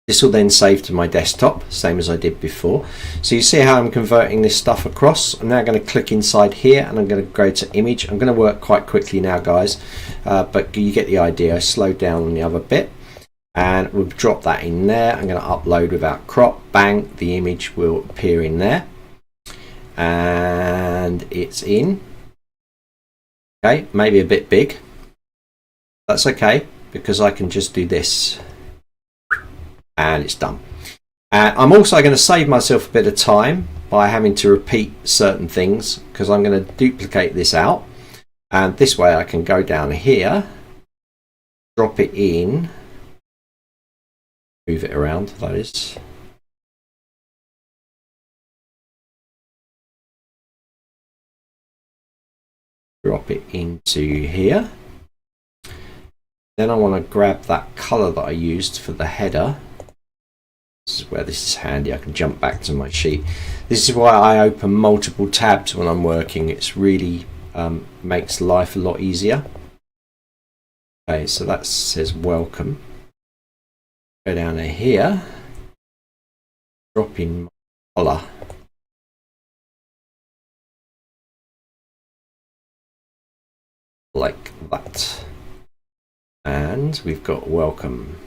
This will then save to my desktop, same as I did before. So you see how I'm converting this stuff across. I'm now going to click inside here and I'm going to go to image. I'm going to work quite quickly now, guys, but you get the idea. I slowed down on the other bit, and we'll drop that in there. I'm going to upload without crop. Bang, the image will appear in there, and it's in. Okay, maybe a bit big. That's okay, because I can just do this and it's done. I'm also going to save myself a bit of time by having to repeat certain things, because I'm going to duplicate this out, and this way I can go down here, drop it in, move it around, that is. Drop it into here. Then I want to grab that color that I used for the header. This is where this is handy. I can jump back to my sheet. This is why I open multiple tabs when I'm working. It's really makes life a lot easier. Okay, so that says welcome. Go down to here, drop in my color. Like that. And we've got welcome.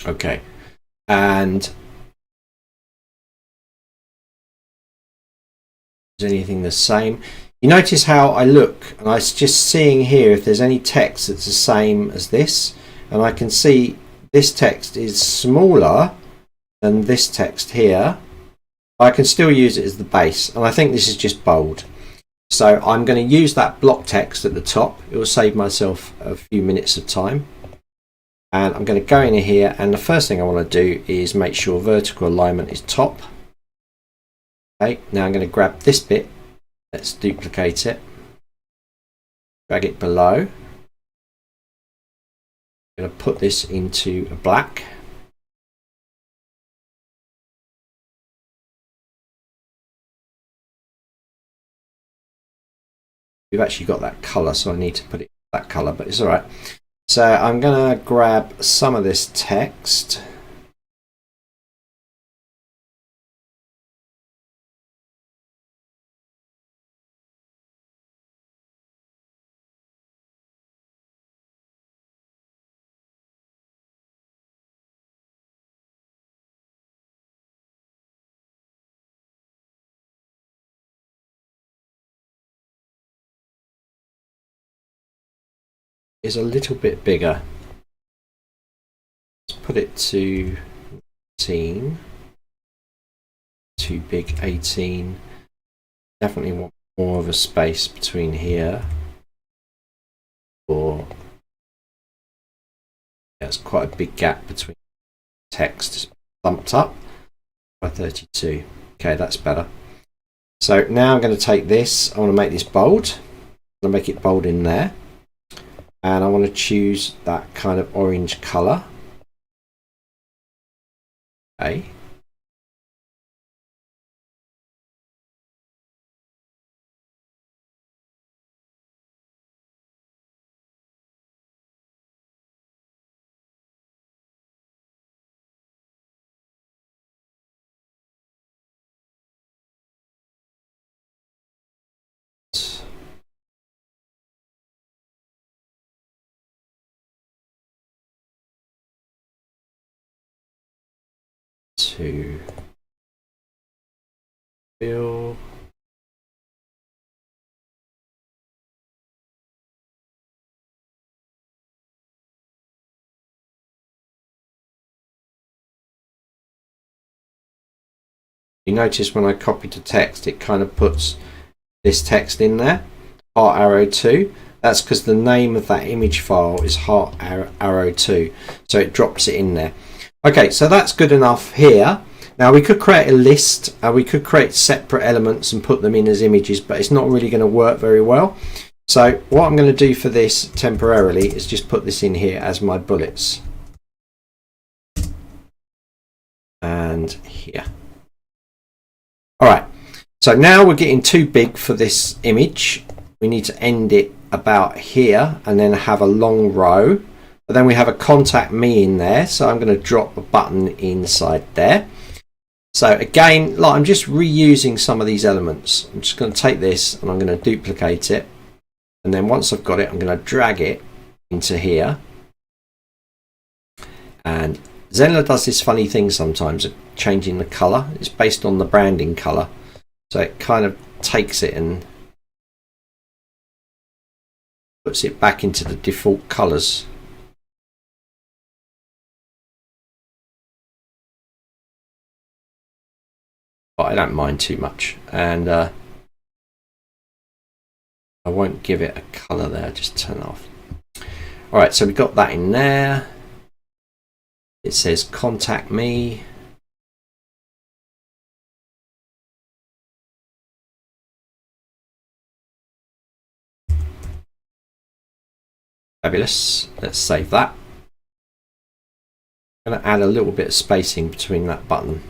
Okay, and is anything the same? You notice how I look, and I'm just seeing here if there's any text that's the same as this, and I can see this text is smaller and this text here, I can still use it as the base, and I think this is just bold. So I'm going to use that block text at the top. It will save myself a few minutes of time. And I'm going to go in here, and the first thing I want to do is make sure vertical alignment is top. Okay, now I'm going to grab this bit. Let's duplicate it. Drag it below. I'm going to put this into a black. We've actually got that colour, so I need to put it that colour, but it's alright. So I'm going to grab some of this text. Is a little bit bigger. Let's put it to 18. Too big, 18. Definitely want more of a space between here. Or there's quite a big gap between text. It's bumped up by 32. Okay, that's better. So now I'm going to take this. I want to make this bold. I'm going to make it bold in there. And I want to choose that kind of orange colour. Okay. To fill. You notice when I copy the text, it kind of puts this text in there, heart arrow 2. That's because the name of that image file is heart arrow 2, so it drops it in there. Okay, so that's good enough here. Now we could create a list, we could create separate elements and put them in as images, but it's not really going to work very well. So what I'm going to do for this temporarily is just put this in here as my bullets. And here. Alright, so now we're getting too big for this image. We need to end it about here and then have a long row. But then we have a contact me in there, so I'm going to drop a button inside there. So again, like I'm just reusing some of these elements. I'm just going to take this and I'm going to duplicate it, and then once I've got it, I'm going to drag it into here. And Zenler does this funny thing sometimes of changing the color. It's based on the branding color, so it kind of takes it and puts it back into the default colors. But I don't mind too much, and I won't give it a colour there, just turn it off. Alright, so we've got that in there. It says contact me. Fabulous. Let's save that. I'm going to add a little bit of spacing between that button.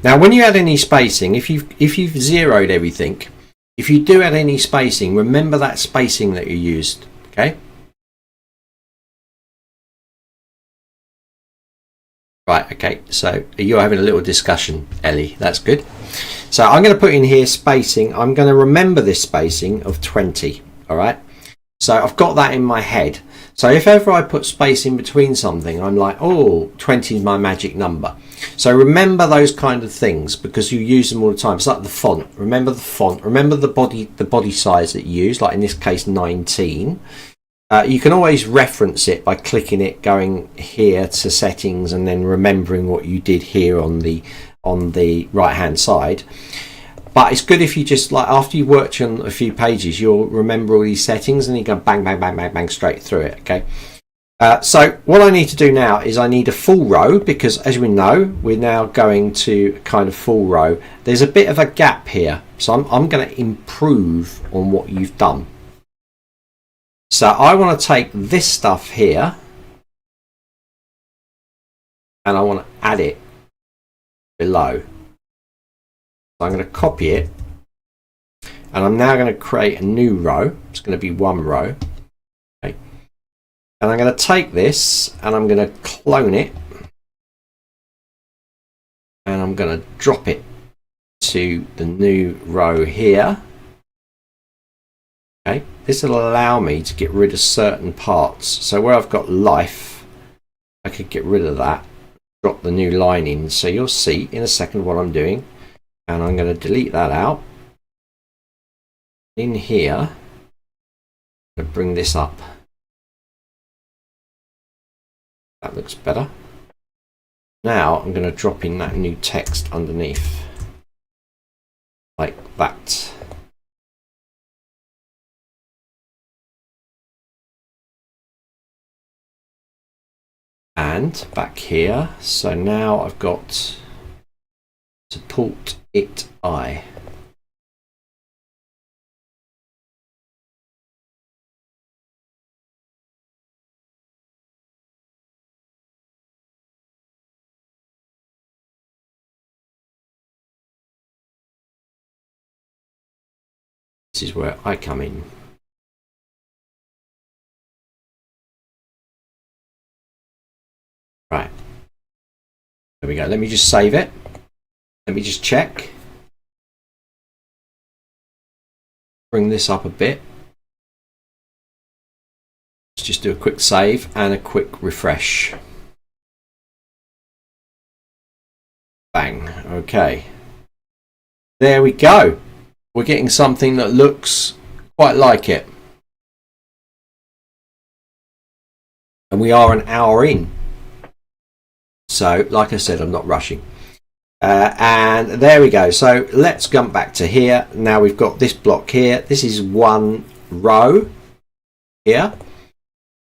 Now when you add any spacing, if you've zeroed everything, if you do add any spacing, remember that spacing that you used. Okay. Right, okay, so you're having a little discussion, Ellie. That's good. So I'm going to put in here spacing. I'm going to remember this spacing of 20. All right. So I've got that in my head. So if ever I put space in between something, I'm like, oh, 20 is my magic number. So remember those kind of things because you use them all the time. It's like the font. Remember the font. Remember the body size that you use, like in this case 19. You can always reference it by clicking it, going here to settings, and then remembering what you did here on the right hand side. But it's good if you just, like, after you've worked on a few pages, you'll remember all these settings and you go bang bang bang bang bang straight through it. Okay. So what I need to do now is I need a full row, because as we know, we're now going to kind of full row. There's a bit of a gap here, so I'm going to improve on what you've done. So I want to take this stuff here and I want to add it below. So I'm going to copy it, and I'm now going to create a new row. It's going to be one row. Okay. And I'm going to take this and I'm going to clone it, and I'm going to drop it to the new row here. Okay. This will allow me to get rid of certain parts. So where I've got life, I could get rid of that, drop the new line in. So you'll see in a second what I'm doing. And I'm going to delete that out. In here, I'm going to bring this up. That looks better. Now I'm going to drop in that new text underneath, like that. And back here, so now I've got support it I. This is where I come in. Right. There we go. Let me just save it. Let me just check. Bring this up a bit. Let's just do a quick save and a quick refresh. Bang. Okay. There we go. We're getting something that looks quite like it. And we are an hour in. So, like I said, I'm not rushing. And there we go. So let's jump back to here. Now we've got this block here. This is one row here.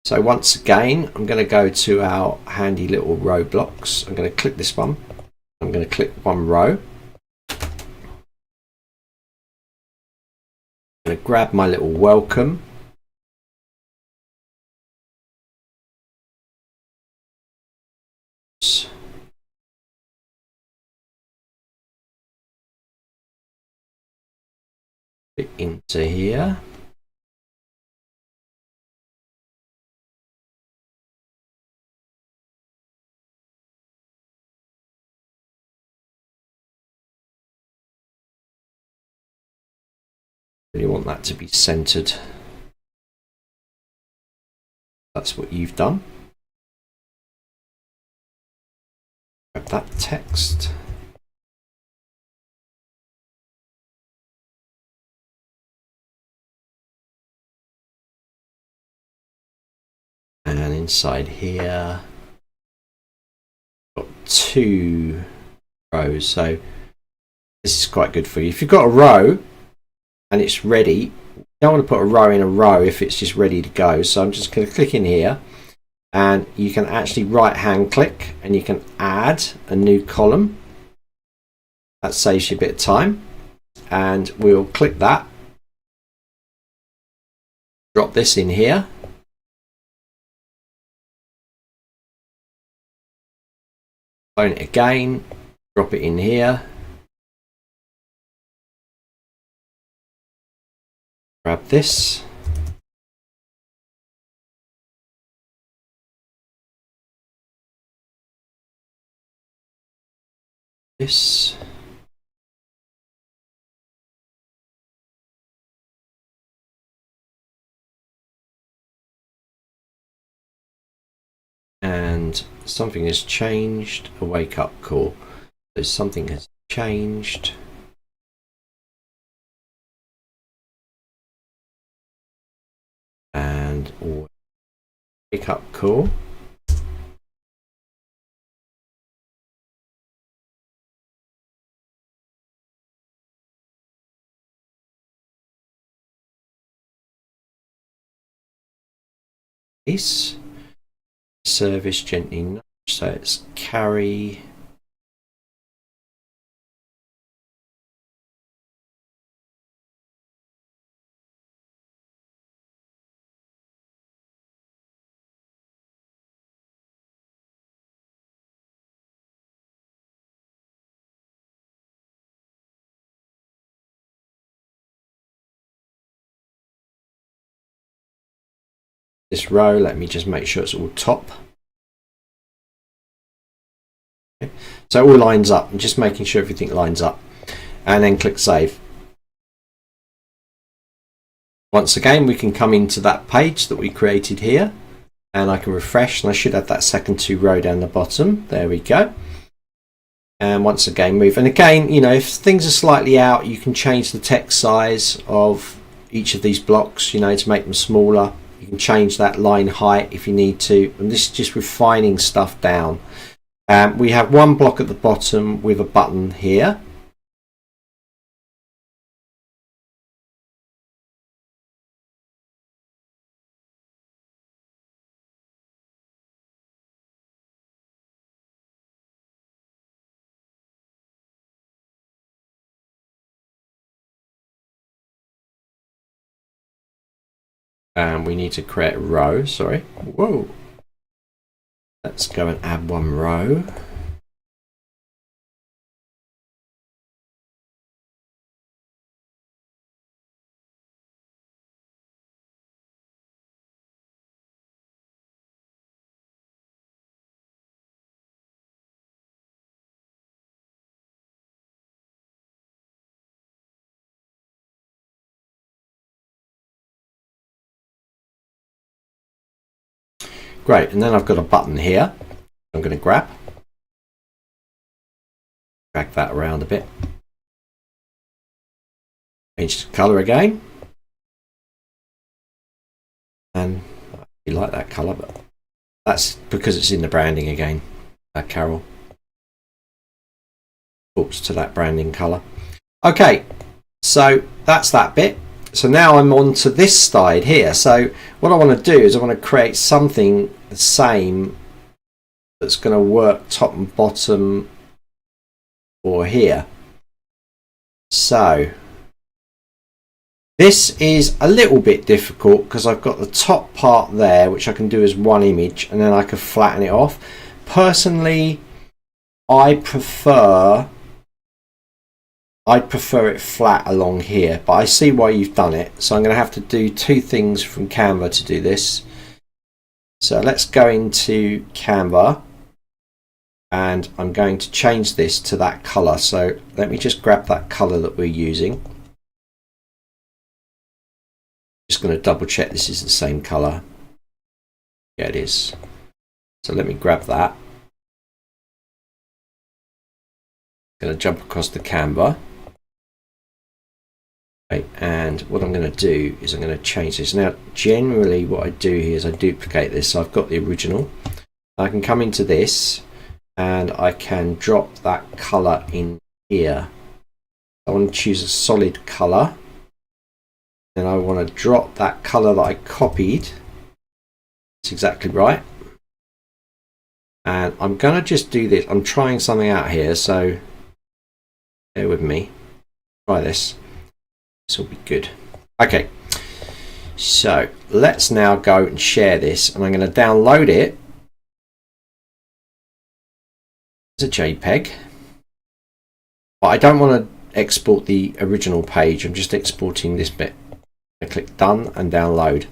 So once again, I'm going to go to our handy little row blocks. I'm going to click this one. I'm going to click one row. I'm going to grab my little welcome. Into here. You want that to be centered. That's what you've done. Grab that text. And inside here, got two rows. So this is quite good for you. If you've got a row and it's ready, you don't want to put a row in a row if it's just ready to go. So I'm just going to click in here, and you can actually right hand click and you can add a new column. That saves you a bit of time, and we'll click that, drop this in here. Clone it again, drop it in here, grab this, this, and something has changed. A wake up call. So something has changed. And Pick up cool. This service gently nudge, so it's carry. This row, let me just make sure it's all top. Okay. So it all lines up. I'm just making sure everything lines up, and then click save. Once again, we can come into that page that we created here, and I can refresh, and I should have that second 2 row down the bottom. There we go. And once again move, and again, you know, if things are slightly out, you can change the text size of each of these blocks, you know, to make them smaller. You can change that line height if you need to, and this is just refining stuff down. We have one block at the bottom with a button here. And we need to create a row, sorry. Whoa. Let's go and add one row. Great, and then I've got a button here I'm going to drag that around a bit, change the colour again, and I like that colour, but that's because it's in the branding again. Carol talks to that branding colour. Okay, so that's that bit. So now I'm on to this side here. So what I want to do is I want to create something the same that's going to work top and bottom or here. So this is a little bit difficult because I've got the top part there, which I can do as one image, and then I can flatten it off. Personally, I'd prefer it flat along here, but I see why you've done it. So I'm going to have to do 2 things from Canva to do this. So let's go into Canva, and I'm going to change this to that color. So let me just grab that color that we're using. Just going to double check this is the same color. Yeah, it is. So let me grab that. Going to jump across the Canva. Okay, and what I'm going to do is I'm going to change this. Now, generally what I do here is I duplicate this. So I've got the original. I can come into this and I can drop that color in here. I want to choose a solid color. Then I want to drop that color that I copied. That's exactly right. And I'm going to just do this. I'm trying something out here, so bear with me. Try this. This will be good. Okay, so let's now go and share this, and I'm going to download it as a JPEG, but I don't want to export the original page. I'm just exporting this bit. I click done and download.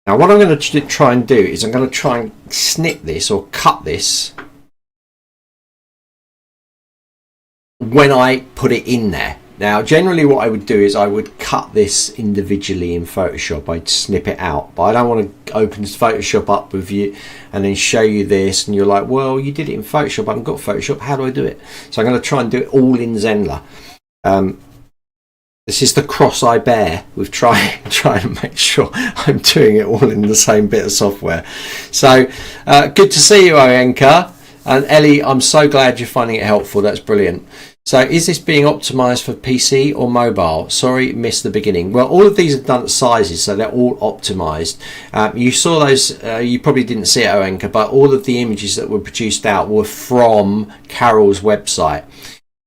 Now what I'm going to try and do is I'm going to try and snip this or cut this when I put it in there. Now generally what I would do is I would cut this individually in Photoshop. I'd snip it out, but I don't want to open Photoshop up with you and then show you this and you're like, well, you did it in Photoshop, I haven't got Photoshop, how do I do it? So I'm going to try and do it all in Zenler. This is the cross I bear with trying to make sure I'm doing it all in the same bit of software. So good to see you, Oenka. And Ellie, I'm so glad you're finding it helpful. That's brilliant. So is this being optimized for PC or mobile? Sorry, missed the beginning. Well, all of these are done at sizes, so they're all optimized. You saw those, you probably didn't see it, Oenka, but all of the images that were produced out were from Carol's website.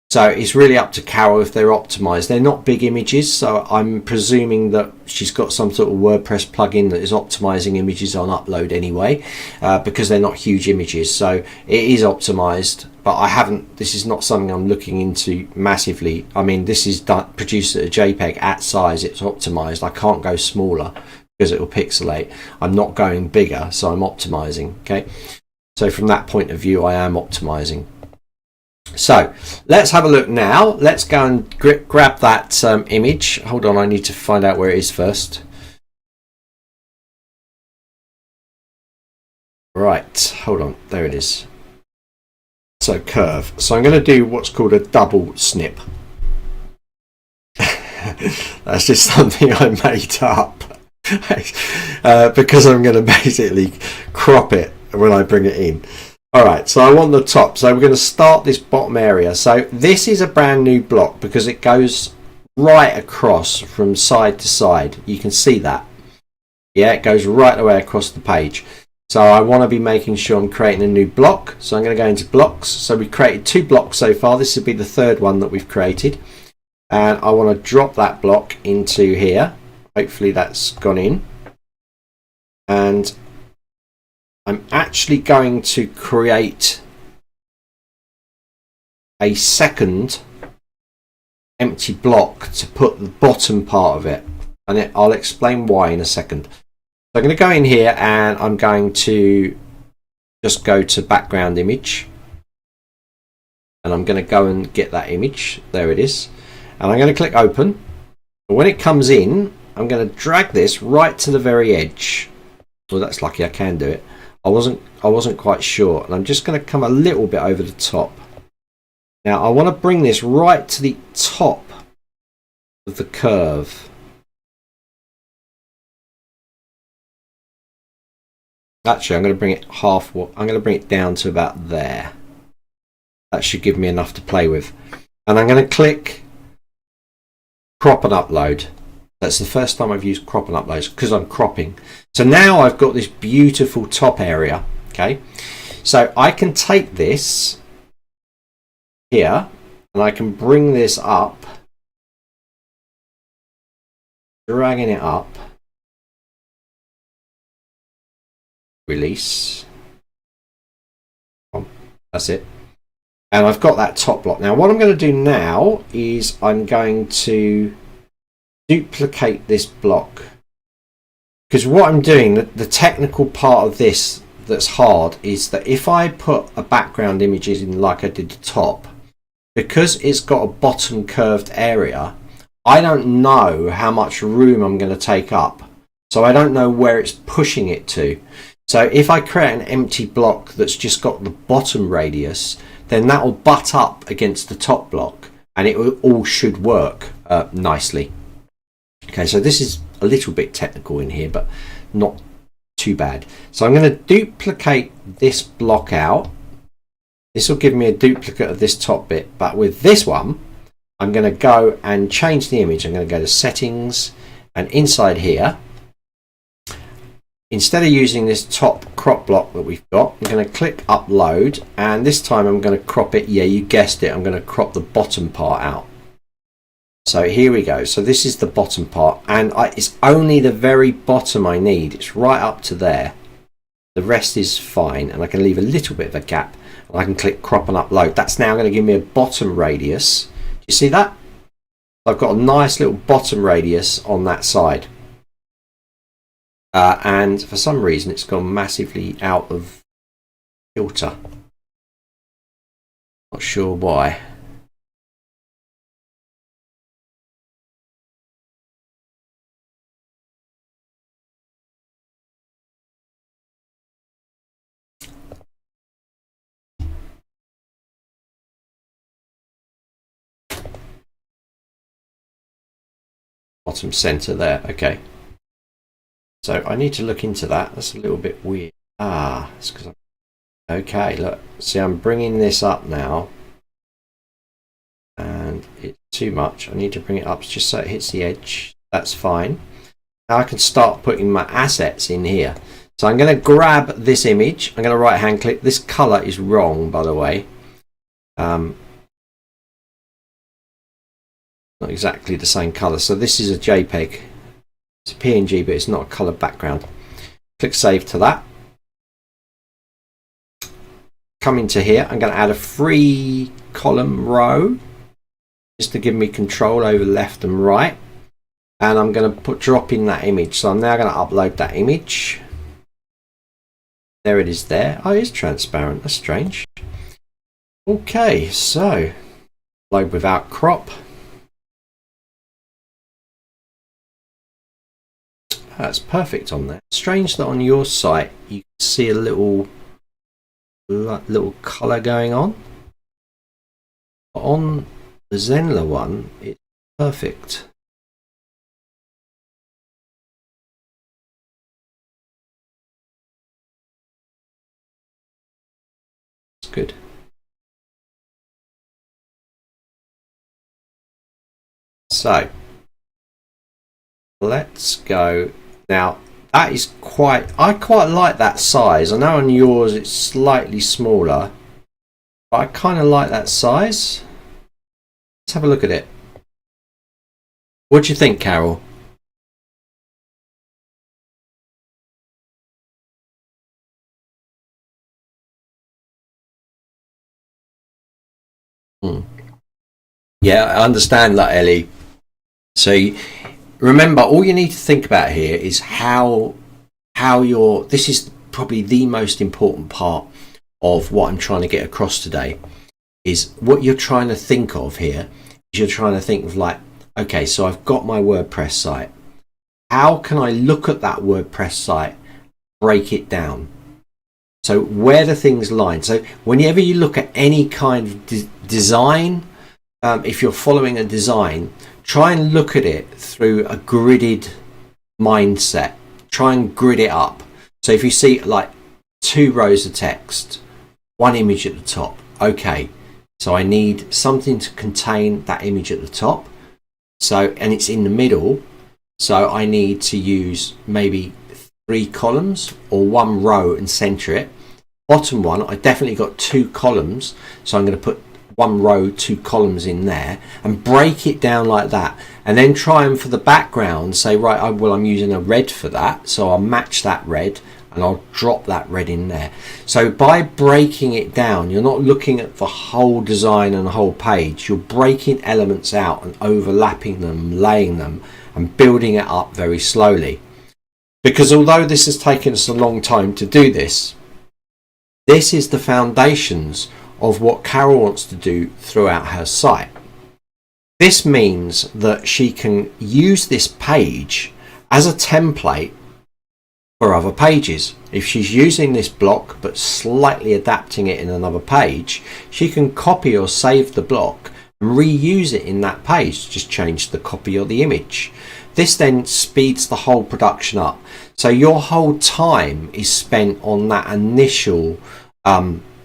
So it's really up to Carol if they're optimized. They're not big images, so I'm presuming that she's got some sort of WordPress plugin that is optimizing images on upload anyway, because they're not huge images. So it is optimized, but I haven't, this is not something I'm looking into massively. I mean, this is produced at a JPEG at size, it's optimized. I can't go smaller because it will pixelate. I'm not going bigger, so I'm optimizing. Okay, so from that point of view, I am optimizing. So let's have a look now. Let's go and grab that image. Hold on, I need to find out where it is first. Right, hold on, there it is. So curve. So I'm going to do what's called a double snip. That's just something I made up because I'm going to basically crop it when I bring it in. Alright, so I want the top. So we're going to start this bottom area. So this is a brand new block because it goes right across from side to side. You can see that. Yeah, it goes right the way across the page. So I want to be making sure I'm creating a new block. So I'm going to go into blocks. So we've created 2 blocks so far. This would be the 3rd one that we've created. And I want to drop that block into here. Hopefully that's gone in. And I'm actually going to create a second empty block to put the bottom part of it, and I'll explain why in a second. So I'm going to go in here and I'm going to just go to background image, and I'm going to go and get that image. There it is, and I'm going to click open. And when it comes in, I'm going to drag this right to the very edge. Well, that's lucky I can do it. I wasn't quite sure, and I'm just going to come a little bit over the top. Now I want to bring this right to the top of the curve. Actually, I'm going to bring it I'm going to bring it down to about there. That should give me enough to play with. And I'm going to click crop and upload. That's the first time I've used crop and upload because I'm cropping. So now I've got this beautiful top area. Okay, so I can take this here and I can bring this up, dragging it up, release. That's it. And I've got that top block. Now what I'm going to do now is I'm going to duplicate this block, because what I'm doing, the technical part of this that's hard is that if I put a background image in like I did the top, because it's got a bottom curved area, I don't know how much room I'm going to take up, so I don't know where it's pushing it to. So if I create an empty block that's just got the bottom radius, then that will butt up against the top block and it all should work nicely. Okay, so this is a little bit technical in here, but not too bad. So I'm going to duplicate this block out. This will give me a duplicate of this top bit, but with this one, I'm going to go and change the image. I'm going to go to settings, and inside here, instead of using this top crop block that we've got, I'm going to click upload, and this time I'm going to crop it. Yeah, you guessed it. I'm going to crop the bottom part out. So here we go. So this is the bottom part, and it's only the very bottom I need. It's right up to there. The rest is fine, and I can leave a little bit of a gap. And I can click crop and upload. That's now going to give me a bottom radius. Do you see that? I've got a nice little bottom radius on that side. And for some reason, it's gone massively out of filter. Not sure why. bottom center there. Okay. So I need to look into that. That's a little bit weird. Ah, it's because I'm... Okay, look. See, I'm bringing this up now. And it's too much. I need to bring it up just so it hits the edge. That's fine. Now I can start putting my assets in here. So I'm going to grab this image. I'm going to right hand click. This color is wrong, by the way. Not exactly the same color. So this is a JPEG. It's a PNG, but it's not a color background. Click save to that. Come into here. I'm going to add a 3 column row just to give me control over left and right. And I'm going to drop in that image. So I'm now going to upload that image. There it is there. Oh, it is transparent. That's strange. Okay, so load without crop. That's perfect on there. Strange that on your site you can see a little color going on. But on the Zenler one, it's perfect. It's good. So let's go now. That is I quite like that size. I know on yours it's slightly smaller, but I kind of like that size. Let's have a look at it. What do you think, Carol? Yeah, I understand that, Ellie. So remember, all you need to think about here is how this is probably the most important part of what I'm trying to get across today. Is what you're trying to think of here is you're trying to think of like, okay, so I've got my WordPress site. How can I look at that WordPress site, break it down? So where do things line? So whenever you look at any kind of design, if you're following a design, try and look at it through a gridded mindset. Try and grid it up. So if you see like 2 rows of text, 1 image at the top, okay, so I need something to contain that image at the top. So, and it's in the middle, so I need to use maybe 3 columns or 1 row and center it. Bottom one, I definitely got 2 columns, so I'm going to put 1 row, 2 columns in there and break it down like that. And then try and for the background say, right, well, I'm using a red for that, so I'll match that red and I'll drop that red in there. So by breaking it down, you're not looking at the whole design and the whole page. You're breaking elements out and overlapping them, laying them and building it up very slowly. Because although this has taken us a long time to do this, this is the foundations of what Carol wants to do throughout her site. This means that she can use this page as a template for other pages. If she's using this block but slightly adapting it in another page, she can copy or save the block and reuse it in that page. Just change the copy or the image. This then speeds the whole production up. So your whole time is spent on that initial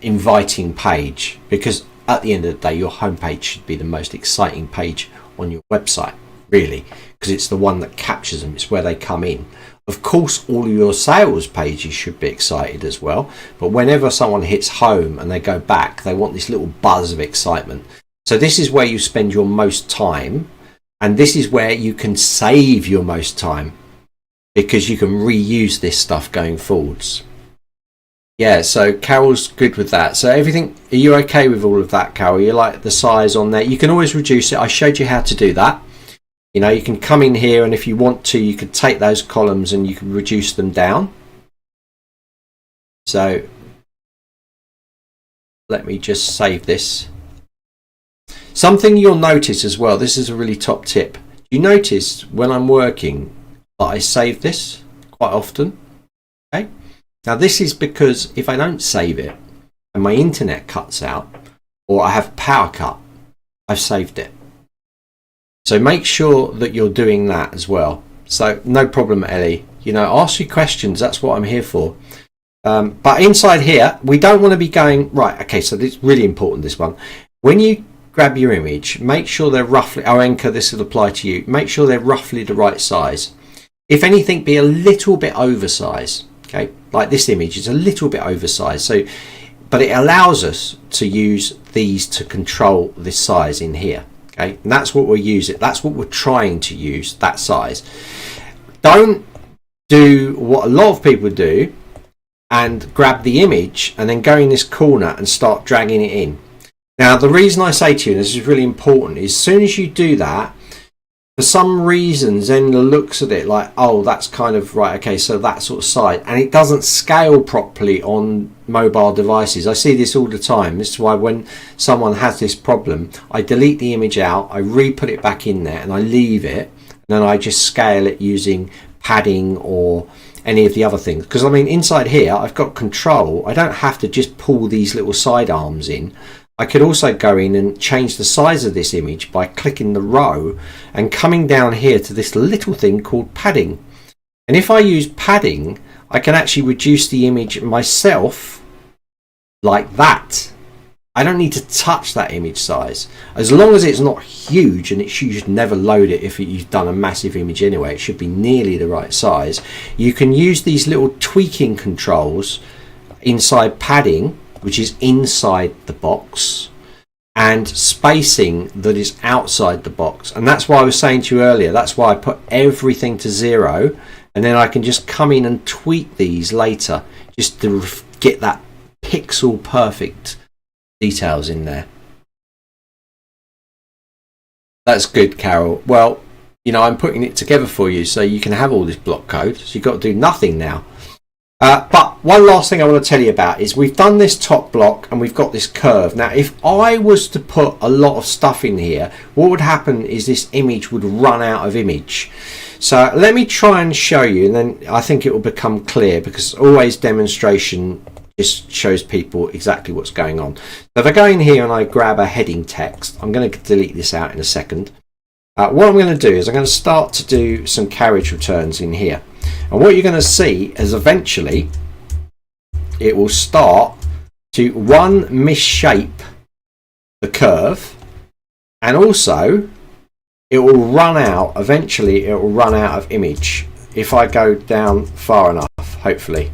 inviting page, because at the end of the day your homepage should be the most exciting page on your website, really, because it's the one that captures them. It's where they come in. Of course, all of your sales pages should be excited as well, but whenever someone hits home and they go back, they want this little buzz of excitement. So this is where you spend your most time, and this is where you can save your most time, because you can reuse this stuff going forwards. Yeah, so Carol's good with that. So everything, are you okay with all of that, Carol? You like the size on there? You can always reduce it. I showed you how to do that. You know, you can come in here, and if you want to, you could take those columns and you can reduce them down. So let me just save this. Something you'll notice as well, this is a really top tip. You notice when I'm working that I save this quite often. Okay. Now this is because if I don't save it and my internet cuts out or I have power cut, I've saved it. So make sure that you're doing that as well. So no problem, Ellie. You know, ask your questions. That's what I'm here for. But inside here, we don't want to be going, right, okay, so this is really important, this one. When you grab your image, make sure they're roughly, oh, Anchor, this will apply to you. Make sure they're roughly the right size. If anything, be a little bit oversized. Okay, like this image is a little bit oversized. So, but it allows us to use these to control this size in here. Okay, and that's what we're using. That's what we're trying to use, that size. Don't do what a lot of people do and grab the image and then go in this corner and start dragging it in. Now, the reason I say to you, and this is really important, is as soon as you do that, for some reason, Zenler looks at it like, oh, that's kind of right, okay, so that sort of size, and it doesn't scale properly on mobile devices. I see this all the time. This is why when someone has this problem, I delete the image out, I re-put it back in there, and I leave it, and then I just scale it using padding or any of the other things. Because I mean, inside here, I've got control. I don't have to just pull these little side arms in. I could also go in and change the size of this image by clicking the row and coming down here to this little thing called padding. And if I use padding, I can actually reduce the image myself like that. I don't need to touch that image size. As long as it's not huge, and you should never load it if you've done a massive image anyway, it should be nearly the right size. You can use these little tweaking controls inside padding, which is inside the box, and spacing that is outside the box. And that's why I was saying to you earlier, that's why I put everything to 0, and then I can just come in and tweak these later just to get that pixel perfect details in there. That's good, Carol. Well, you know, I'm putting it together for you so you can have all this block code, so you've got to do nothing now. But one last thing I want to tell you about is we've done this top block and we've got this curve. Now, if I was to put a lot of stuff in here, what would happen is this image would run out of image. So let me try and show you, and then I think it will become clear, because always demonstration just shows people exactly what's going on. So if I go in here and I grab a heading text, I'm going to delete this out in a second. What I'm going to do is I'm going to start to do some carriage returns in here. And what you're going to see is eventually it will start to misshape the curve, and also it will run out, eventually it will run out of image if I go down far enough, hopefully.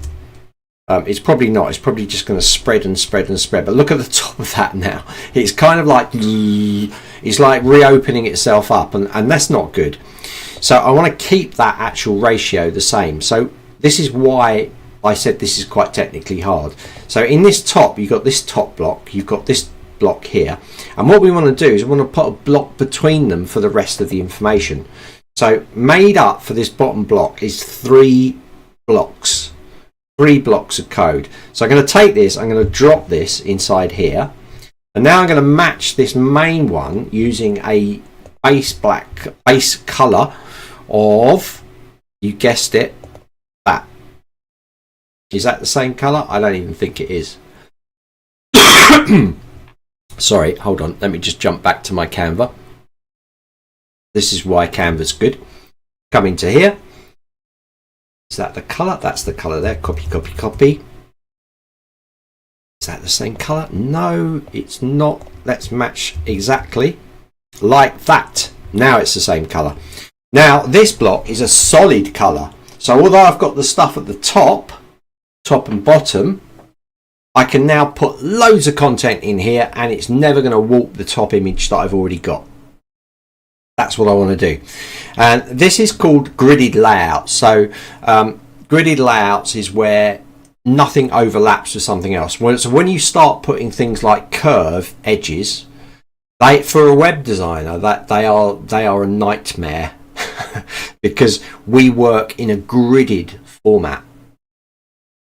It's probably not, it's probably just going to spread and spread and spread, but look at the top of that now. It's kind of like, it's like reopening itself up, and that's not good. So I want to keep that actual ratio the same. So this is why I said this is quite technically hard. So in this top, you've got this top block, you've got this block here, and what we want to do is we want to put a block between them for the rest of the information. So made up for this bottom block is 3 blocks of code. So I'm going to take this, I'm going to drop this inside here, and now I'm going to match this main one using a base color of, you guessed it, that. Is that the same color? I don't even think it is. Sorry, hold on, let me just jump back to my Canva. This is why Canva's good. Come into here. Is that the color? That's the color there. Copy, copy, copy. Is that the same color? No, it's not. Let's match exactly like that. Now it's the same color. Now this block is a solid color. So although I've got the stuff at the top and bottom, I can now put loads of content in here, and it's never going to warp the top image that I've already got. That's what I want to do. And this is called gridded layouts. So gridded layouts is where nothing overlaps with something else. So when you start putting things like curve edges, for a web designer, that they are a nightmare because we work in a gridded format.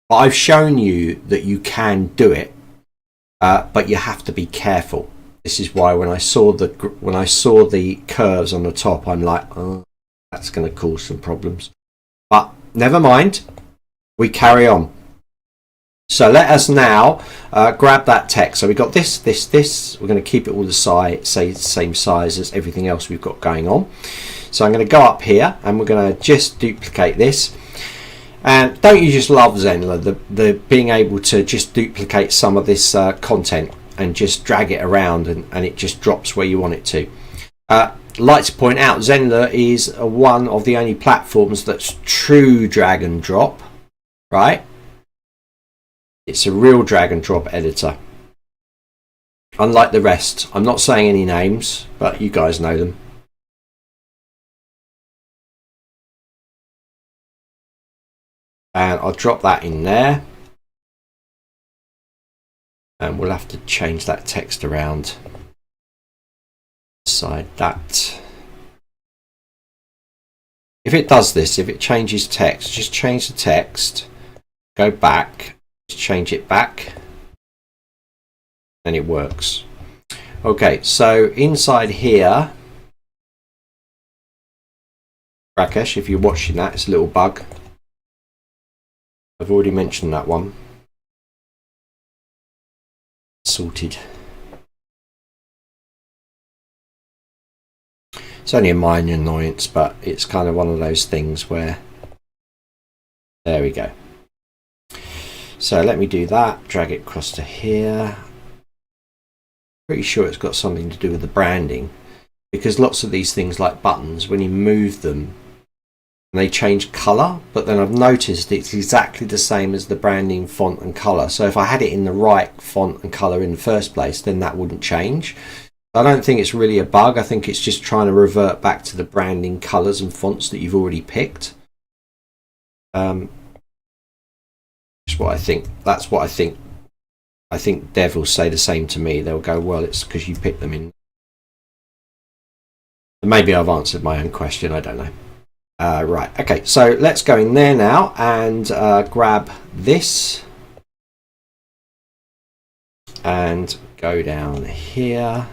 But I've shown you that you can do it, but you have to be careful. This is why when I saw the curves on the top, I'm like, oh, that's going to cause some problems. But never mind, we carry on. So let us now grab that text. So we've got this. We're going to keep it all the same size as everything else we've got going on. So I'm going to go up here and we're going to just duplicate this. And don't you just love Zenler, the being able to just duplicate some of this content and just drag it around and it just drops where you want it to. Like to point out, Zenler is one of the only platforms that's true drag and drop, right? It's a real drag and drop editor. Unlike the rest, I'm not saying any names, but you guys know them. And I'll drop that in there. And we'll have to change that text around. Side that. If it does this, if it changes text, just change the text, go back, change it back, and it works. Okay, so inside here, Rakesh, if you're watching that, it's a little bug. I've already mentioned that one. Sorted. It's only a minor annoyance, but it's kind of one of those things where, there we go. So let me do that, drag it across to here. Pretty sure it's got something to do with the branding, because lots of these things like buttons, when you move them, they change colour, but then I've noticed it's exactly the same as the branding font and colour. So if I had it in the right font and colour in the first place, then that wouldn't change. I don't think it's really a bug. I think it's just trying to revert back to the branding colours and fonts that you've already picked. That's what I think. That's what I think. I think Dev will say the same to me. They'll go, well, it's because you picked them in. Maybe I've answered my own question. I don't know. Right. Okay. So let's go in there now and grab this and go down here.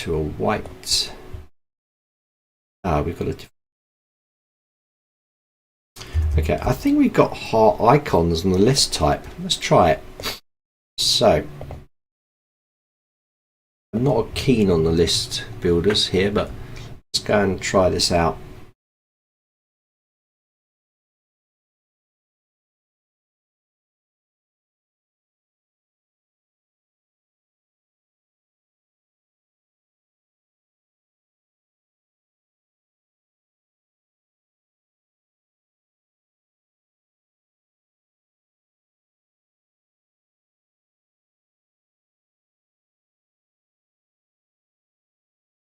To a white. We've got a. Okay, I think we've got heart icons on the list type. Let's try it. So, I'm not keen on the list builders here, but let's go and try this out.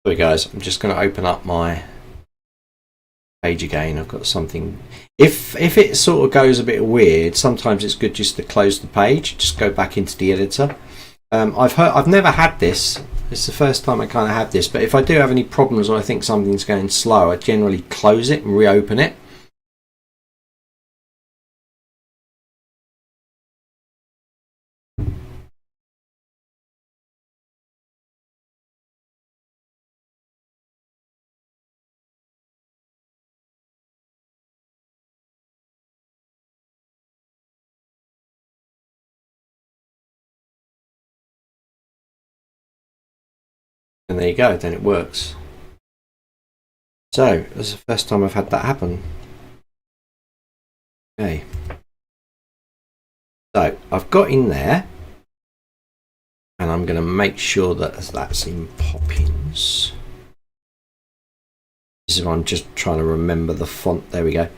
So guys, I'm just going to open up my page again. I've got something. If it sort of goes a bit weird, sometimes it's good just to close the page, just go back into the editor. I've never had this. It's the first time I kind of had this, but if I do have any problems or I think something's going slow, I generally close it and reopen it. And there you go, then it works. So, that's the first time I've had that happen. Okay. So, I've got in there, and I'm going to make sure that that's in Poppins. This is what I'm just trying to remember the font. There we go.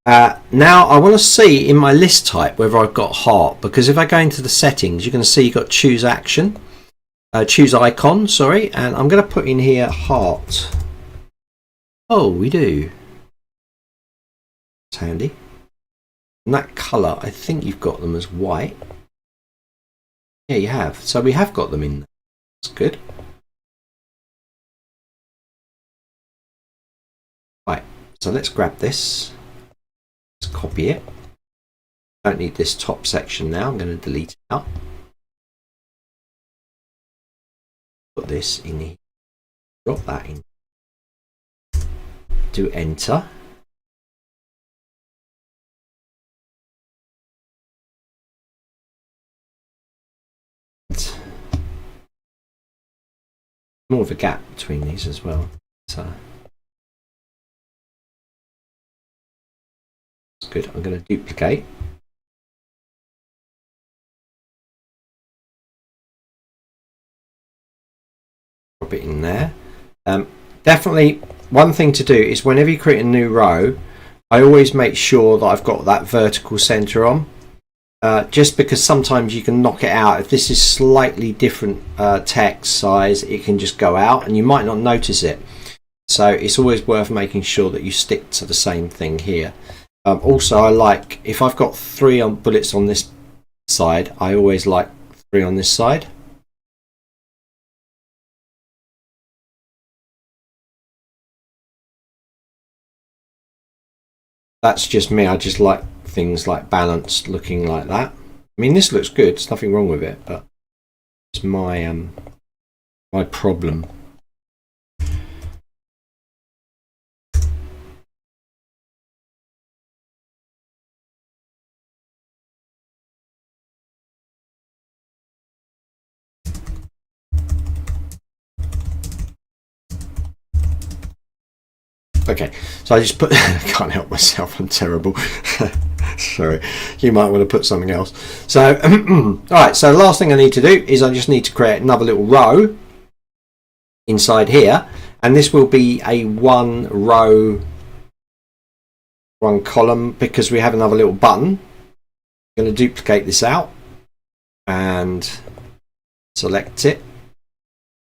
Now, I want to see in my list type whether I've got heart, because if I go into the settings, you're going to see you've got choose action. Choose icon, sorry, and I'm going to put in here heart. Oh, we do. It's handy. And that colour, I think you've got them as white. Yeah, you have. So we have got them in there. That's good. Right, so let's grab this. Let's copy it. Don't need this top section now. I'm going to delete it out. put this in here, drop that in, do enter. More of a gap between these as well. So that's good. I'm going to duplicate. Drop it in there. Definitely one thing to do is whenever you create a new row, I always make sure that I've got that vertical center on. Just because sometimes you can knock it out. If this is slightly different text size, it can just go out and you might not notice it. So it's always worth making sure that you stick to the same thing here. Also, I like, if I've got 3 bullets on this side, I always like 3 on this side. That's just me. I just like things like balanced looking like that. I mean, this looks good. There's nothing wrong with it, but it's my my problem. Okay, so I just put, I can't help myself, I'm terrible. Sorry, you might want to put something else. So, alright, so the last thing I need to do is I just need to create another little row inside here, and this will be a 1 row, 1 column, because we have another little button. I'm going to duplicate this out and select it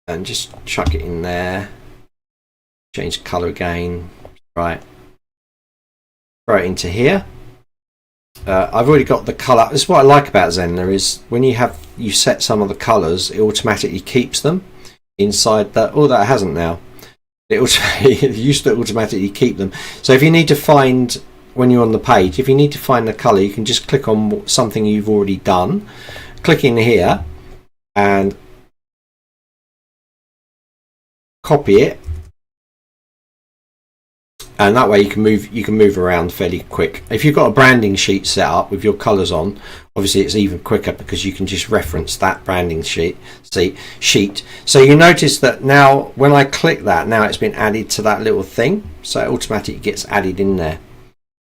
and just chuck it in there. Change the color again, right, throw it into here. I've already got the color. This is what I like about Zenler, is when you set some of the colors, it automatically keeps them inside that. Oh, that hasn't now. It used to automatically keep them. So if you need to find, when you're on the page, if you need to find the color, you can just click on something you've already done, click in here and copy it. And that way you can move around fairly quick. If you've got a branding sheet set up with your colours on, obviously it's even quicker because you can just reference that branding sheet. So you notice that now when I click that, now it's been added to that little thing, so it automatically gets added in there.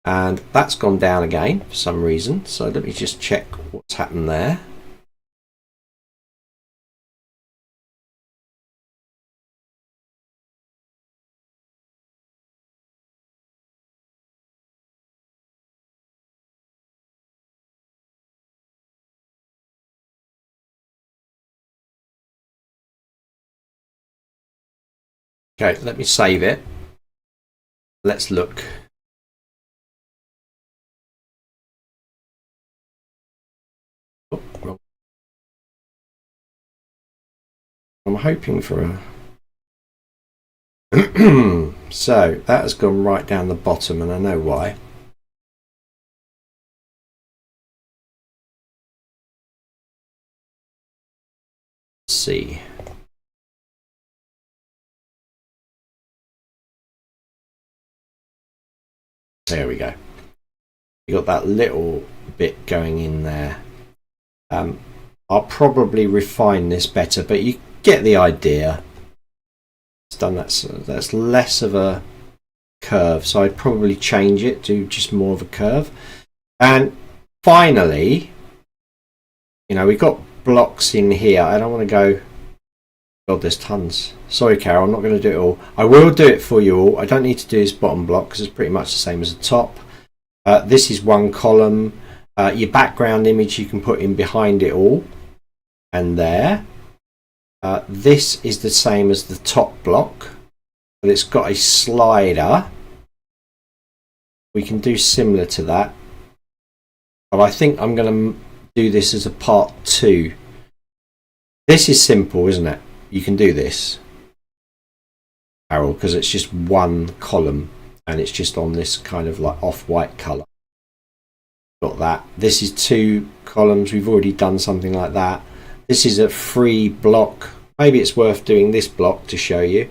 And that's gone down again for some reason, so let me just check what's happened there. Okay, let me save it. Let's look. Oh, wrong. I'm hoping for a... So that has gone right down the bottom, and I know why. Let's see. There we go. You got that little bit going in there. I'll probably refine this better, but you get the idea. It's done that, so that's less of a curve, so I'd probably change it to just more of a curve. And finally, you know, we've got blocks in here. I don't want to go, God, there's tons. Sorry, Carol, I'm not going to do it all. I will do it for you all. I don't need to do this bottom block because it's pretty much the same as the top. This is 1 column. Your background image you can put in behind it all. And there. This is the same as the top block, but it's got a slider. We can do similar to that. But I think I'm going to do this as a part 2. This is simple, isn't it? You can do this, Carol, because it's just 1 column and it's just on this kind of like off-white colour. Got that. This is 2 columns. We've already done something like that. This is a 3 block maybe it's worth doing this block to show you.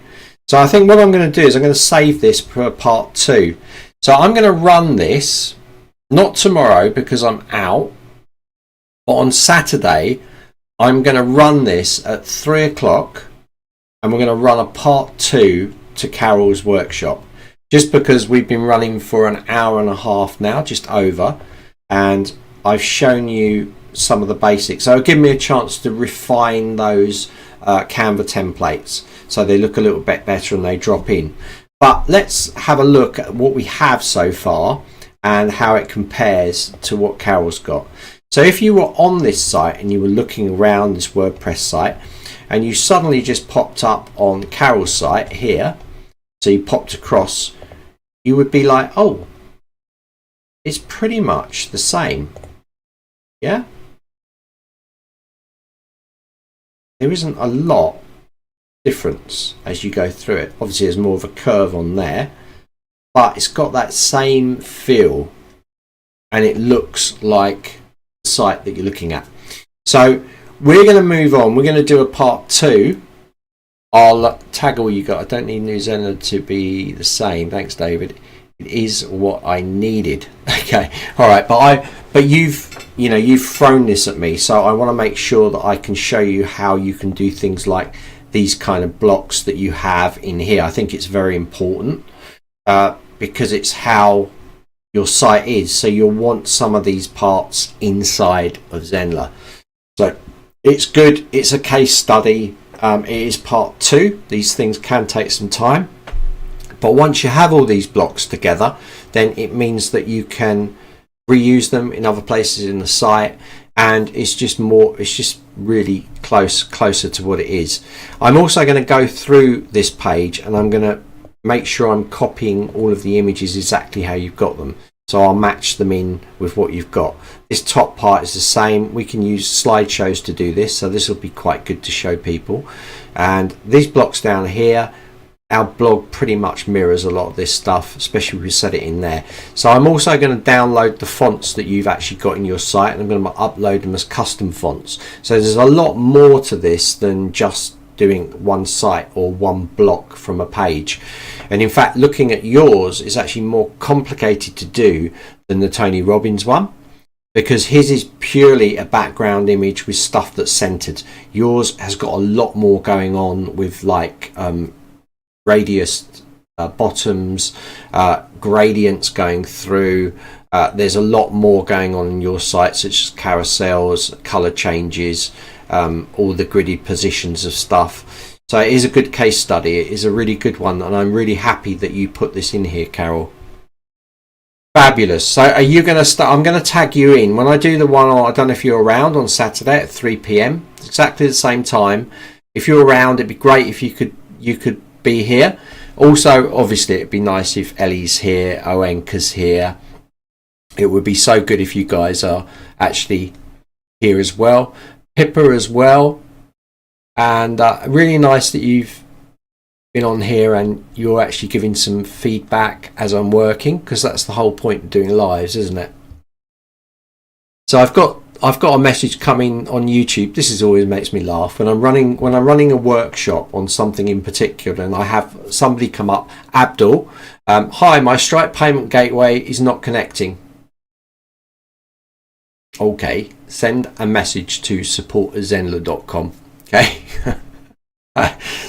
So I think what I'm going to do is I'm going to save this for part 2. So I'm going to run this, not tomorrow because I'm out, but on Saturday I'm going to run this at 3 o'clock, and we're going to run a part 2 to Carol's workshop, just because we've been running for an hour and a half now, just over, and I've shown you some of the basics. So it'll give me a chance to refine those Canva templates so they look a little bit better and they drop in. But let's have a look at what we have so far and how it compares to what Carol's got. So if you were on this site and you were looking around this WordPress site and you suddenly just popped up on Carol's site here, so you popped across, you would be like, oh, it's pretty much the same. Yeah? There isn't a lot difference as you go through it. Obviously there's more of a curve on there, but it's got that same feel and it looks like the site that you're looking at. So we're going to move on. We're going to do a part 2. I'll tag all you got. I don't need New Zenler to be the same. Thanks, David. It is what I needed. Okay, all right. But you've thrown this at me, so I want to make sure that I can show you how you can do things like these kind of blocks that you have in here. I think it's very important because it's how your site is. So you'll want some of these parts inside of Zenler. So it's good. It's a case study. It is part 2. These things can take some time. But once you have all these blocks together, then it means that you can reuse them in other places in the site, and it's just really closer to what it is. I'm also going to go through this page and I'm going to make sure I'm copying all of the images exactly how you've got them. So I'll match them in with what you've got. This top part is the same. We can use slideshows to do this, so this will be quite good to show people. And these blocks down here, our blog pretty much mirrors a lot of this stuff, especially if we set it in there. So I'm also going to download the fonts that you've actually got in your site, and I'm going to upload them as custom fonts. So there's a lot more to this than just doing one site or one block from a page. And in fact, looking at yours is actually more complicated to do than the Tony Robbins one, because his is purely a background image with stuff that's centered. Yours has got a lot more going on with like radius bottoms, gradients going through. There's a lot more going on in your site, such as carousels, color changes, all the gridded positions of stuff. So it is a good case study. It is a really good one, and I'm really happy that you put this in here, Carol. Fabulous. So are you going to start? I'm going to tag you in when I do the one. I don't know if you're around on Saturday at 3 p.m. exactly the same time. If you're around, it'd be great if you could be here. Also, obviously, it'd be nice if Ellie's here, Oenka's here. It would be so good if you guys are actually here as well. Pippa as well. And really nice that you've been on here and you're actually giving some feedback as I'm working, because that's the whole point of doing lives, isn't it? So I've got a message coming on YouTube. This is always makes me laugh when I'm running a workshop on something in particular, and I have somebody come up, Abdul, hi, my Stripe payment gateway is not connecting. Okay, send a message to support@zenler.com. Okay.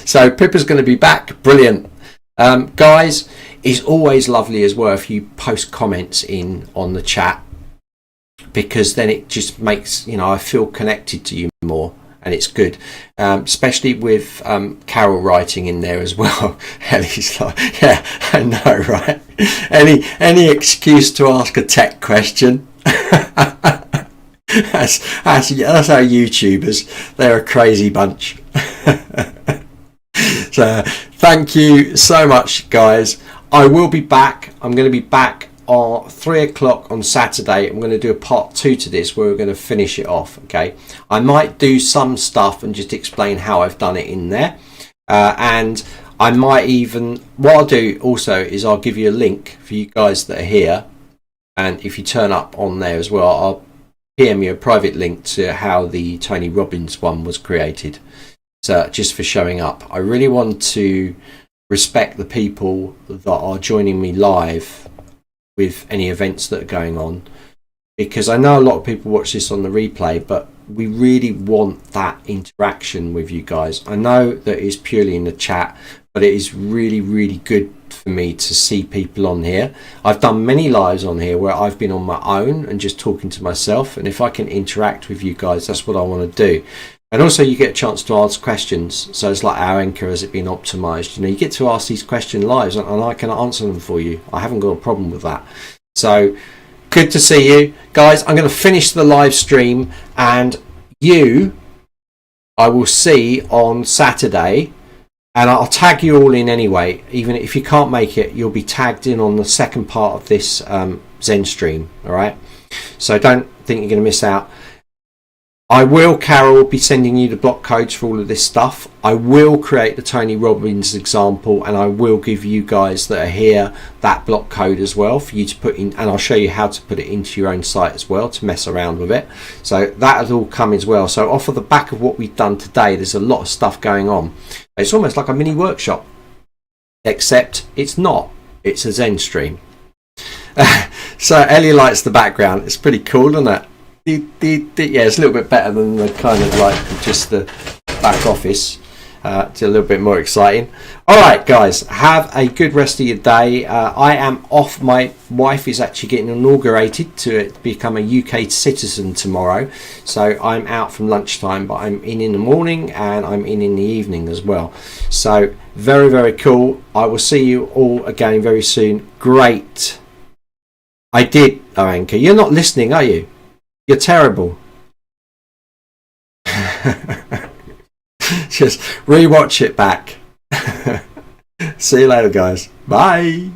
So Pippa's going to be back. Brilliant. Guys, it's always lovely as well if you post comments in on the chat, because then it just makes, I feel connected to you more, and it's good, especially with Carol writing in there as well. Ellie's like, yeah, I know, right? Any excuse to ask a tech question. That's our YouTubers. They're a crazy bunch. So thank you so much, guys. I will be back. I'm going to be back at 3 o'clock on Saturday. I'm going to do a part 2 to this where we're going to finish it off. Okay, I might do some stuff and just explain how I've done it in there, and I might even, what I'll do also is I'll give you a link for you guys that are here, and if you turn up on there as well, I'll PM you a private link to how the Tony Robbins one was created. just for showing up. I really want to respect the people that are joining me live with any events that are going on, because I know a lot of people watch this on the replay, but we really want that interaction with you guys. I know that it's purely in the chat, but it is really, really good for me to see people on here. I've done many lives on here where I've been on my own and just talking to myself, and if I can interact with you guys, that's what I want to do. And also you get a chance to ask questions, so it's like our anchor, has it been optimized? You know, you get to ask these questions live and I can answer them for you. I haven't got a problem with that. So good to see you guys. I'm going to finish the live stream, and you I will see on Saturday, and I'll tag you all in anyway. Even if you can't make it, you'll be tagged in on the second part of this ZenStream. All right, so don't think you're going to miss out. I will, Carol, be sending you the block codes for all of this stuff. I will create the Tony Robbins example, and I will give you guys that are here that block code as well for you to put in, and I'll show you how to put it into your own site as well to mess around with it. So that'll all come as well. So off of the back of what we've done today, there's a lot of stuff going on. It's almost like a mini workshop, except it's not. It's a ZenStream. So Ellie likes the background. It's pretty cool, isn't it? Yeah, it's a little bit better than the kind of like just the back office. It's a little bit more exciting. All right, guys, have a good rest of your day. I am off. My wife is actually getting inaugurated to become a UK citizen tomorrow, so I'm out from lunchtime, but I'm in the morning and I'm in the evening as well. So very, very cool. I will see you all again very soon. Great. I did. Oh, Anchor, you're not listening, are you? You're terrible. Just rewatch it back. See you later, guys. Bye.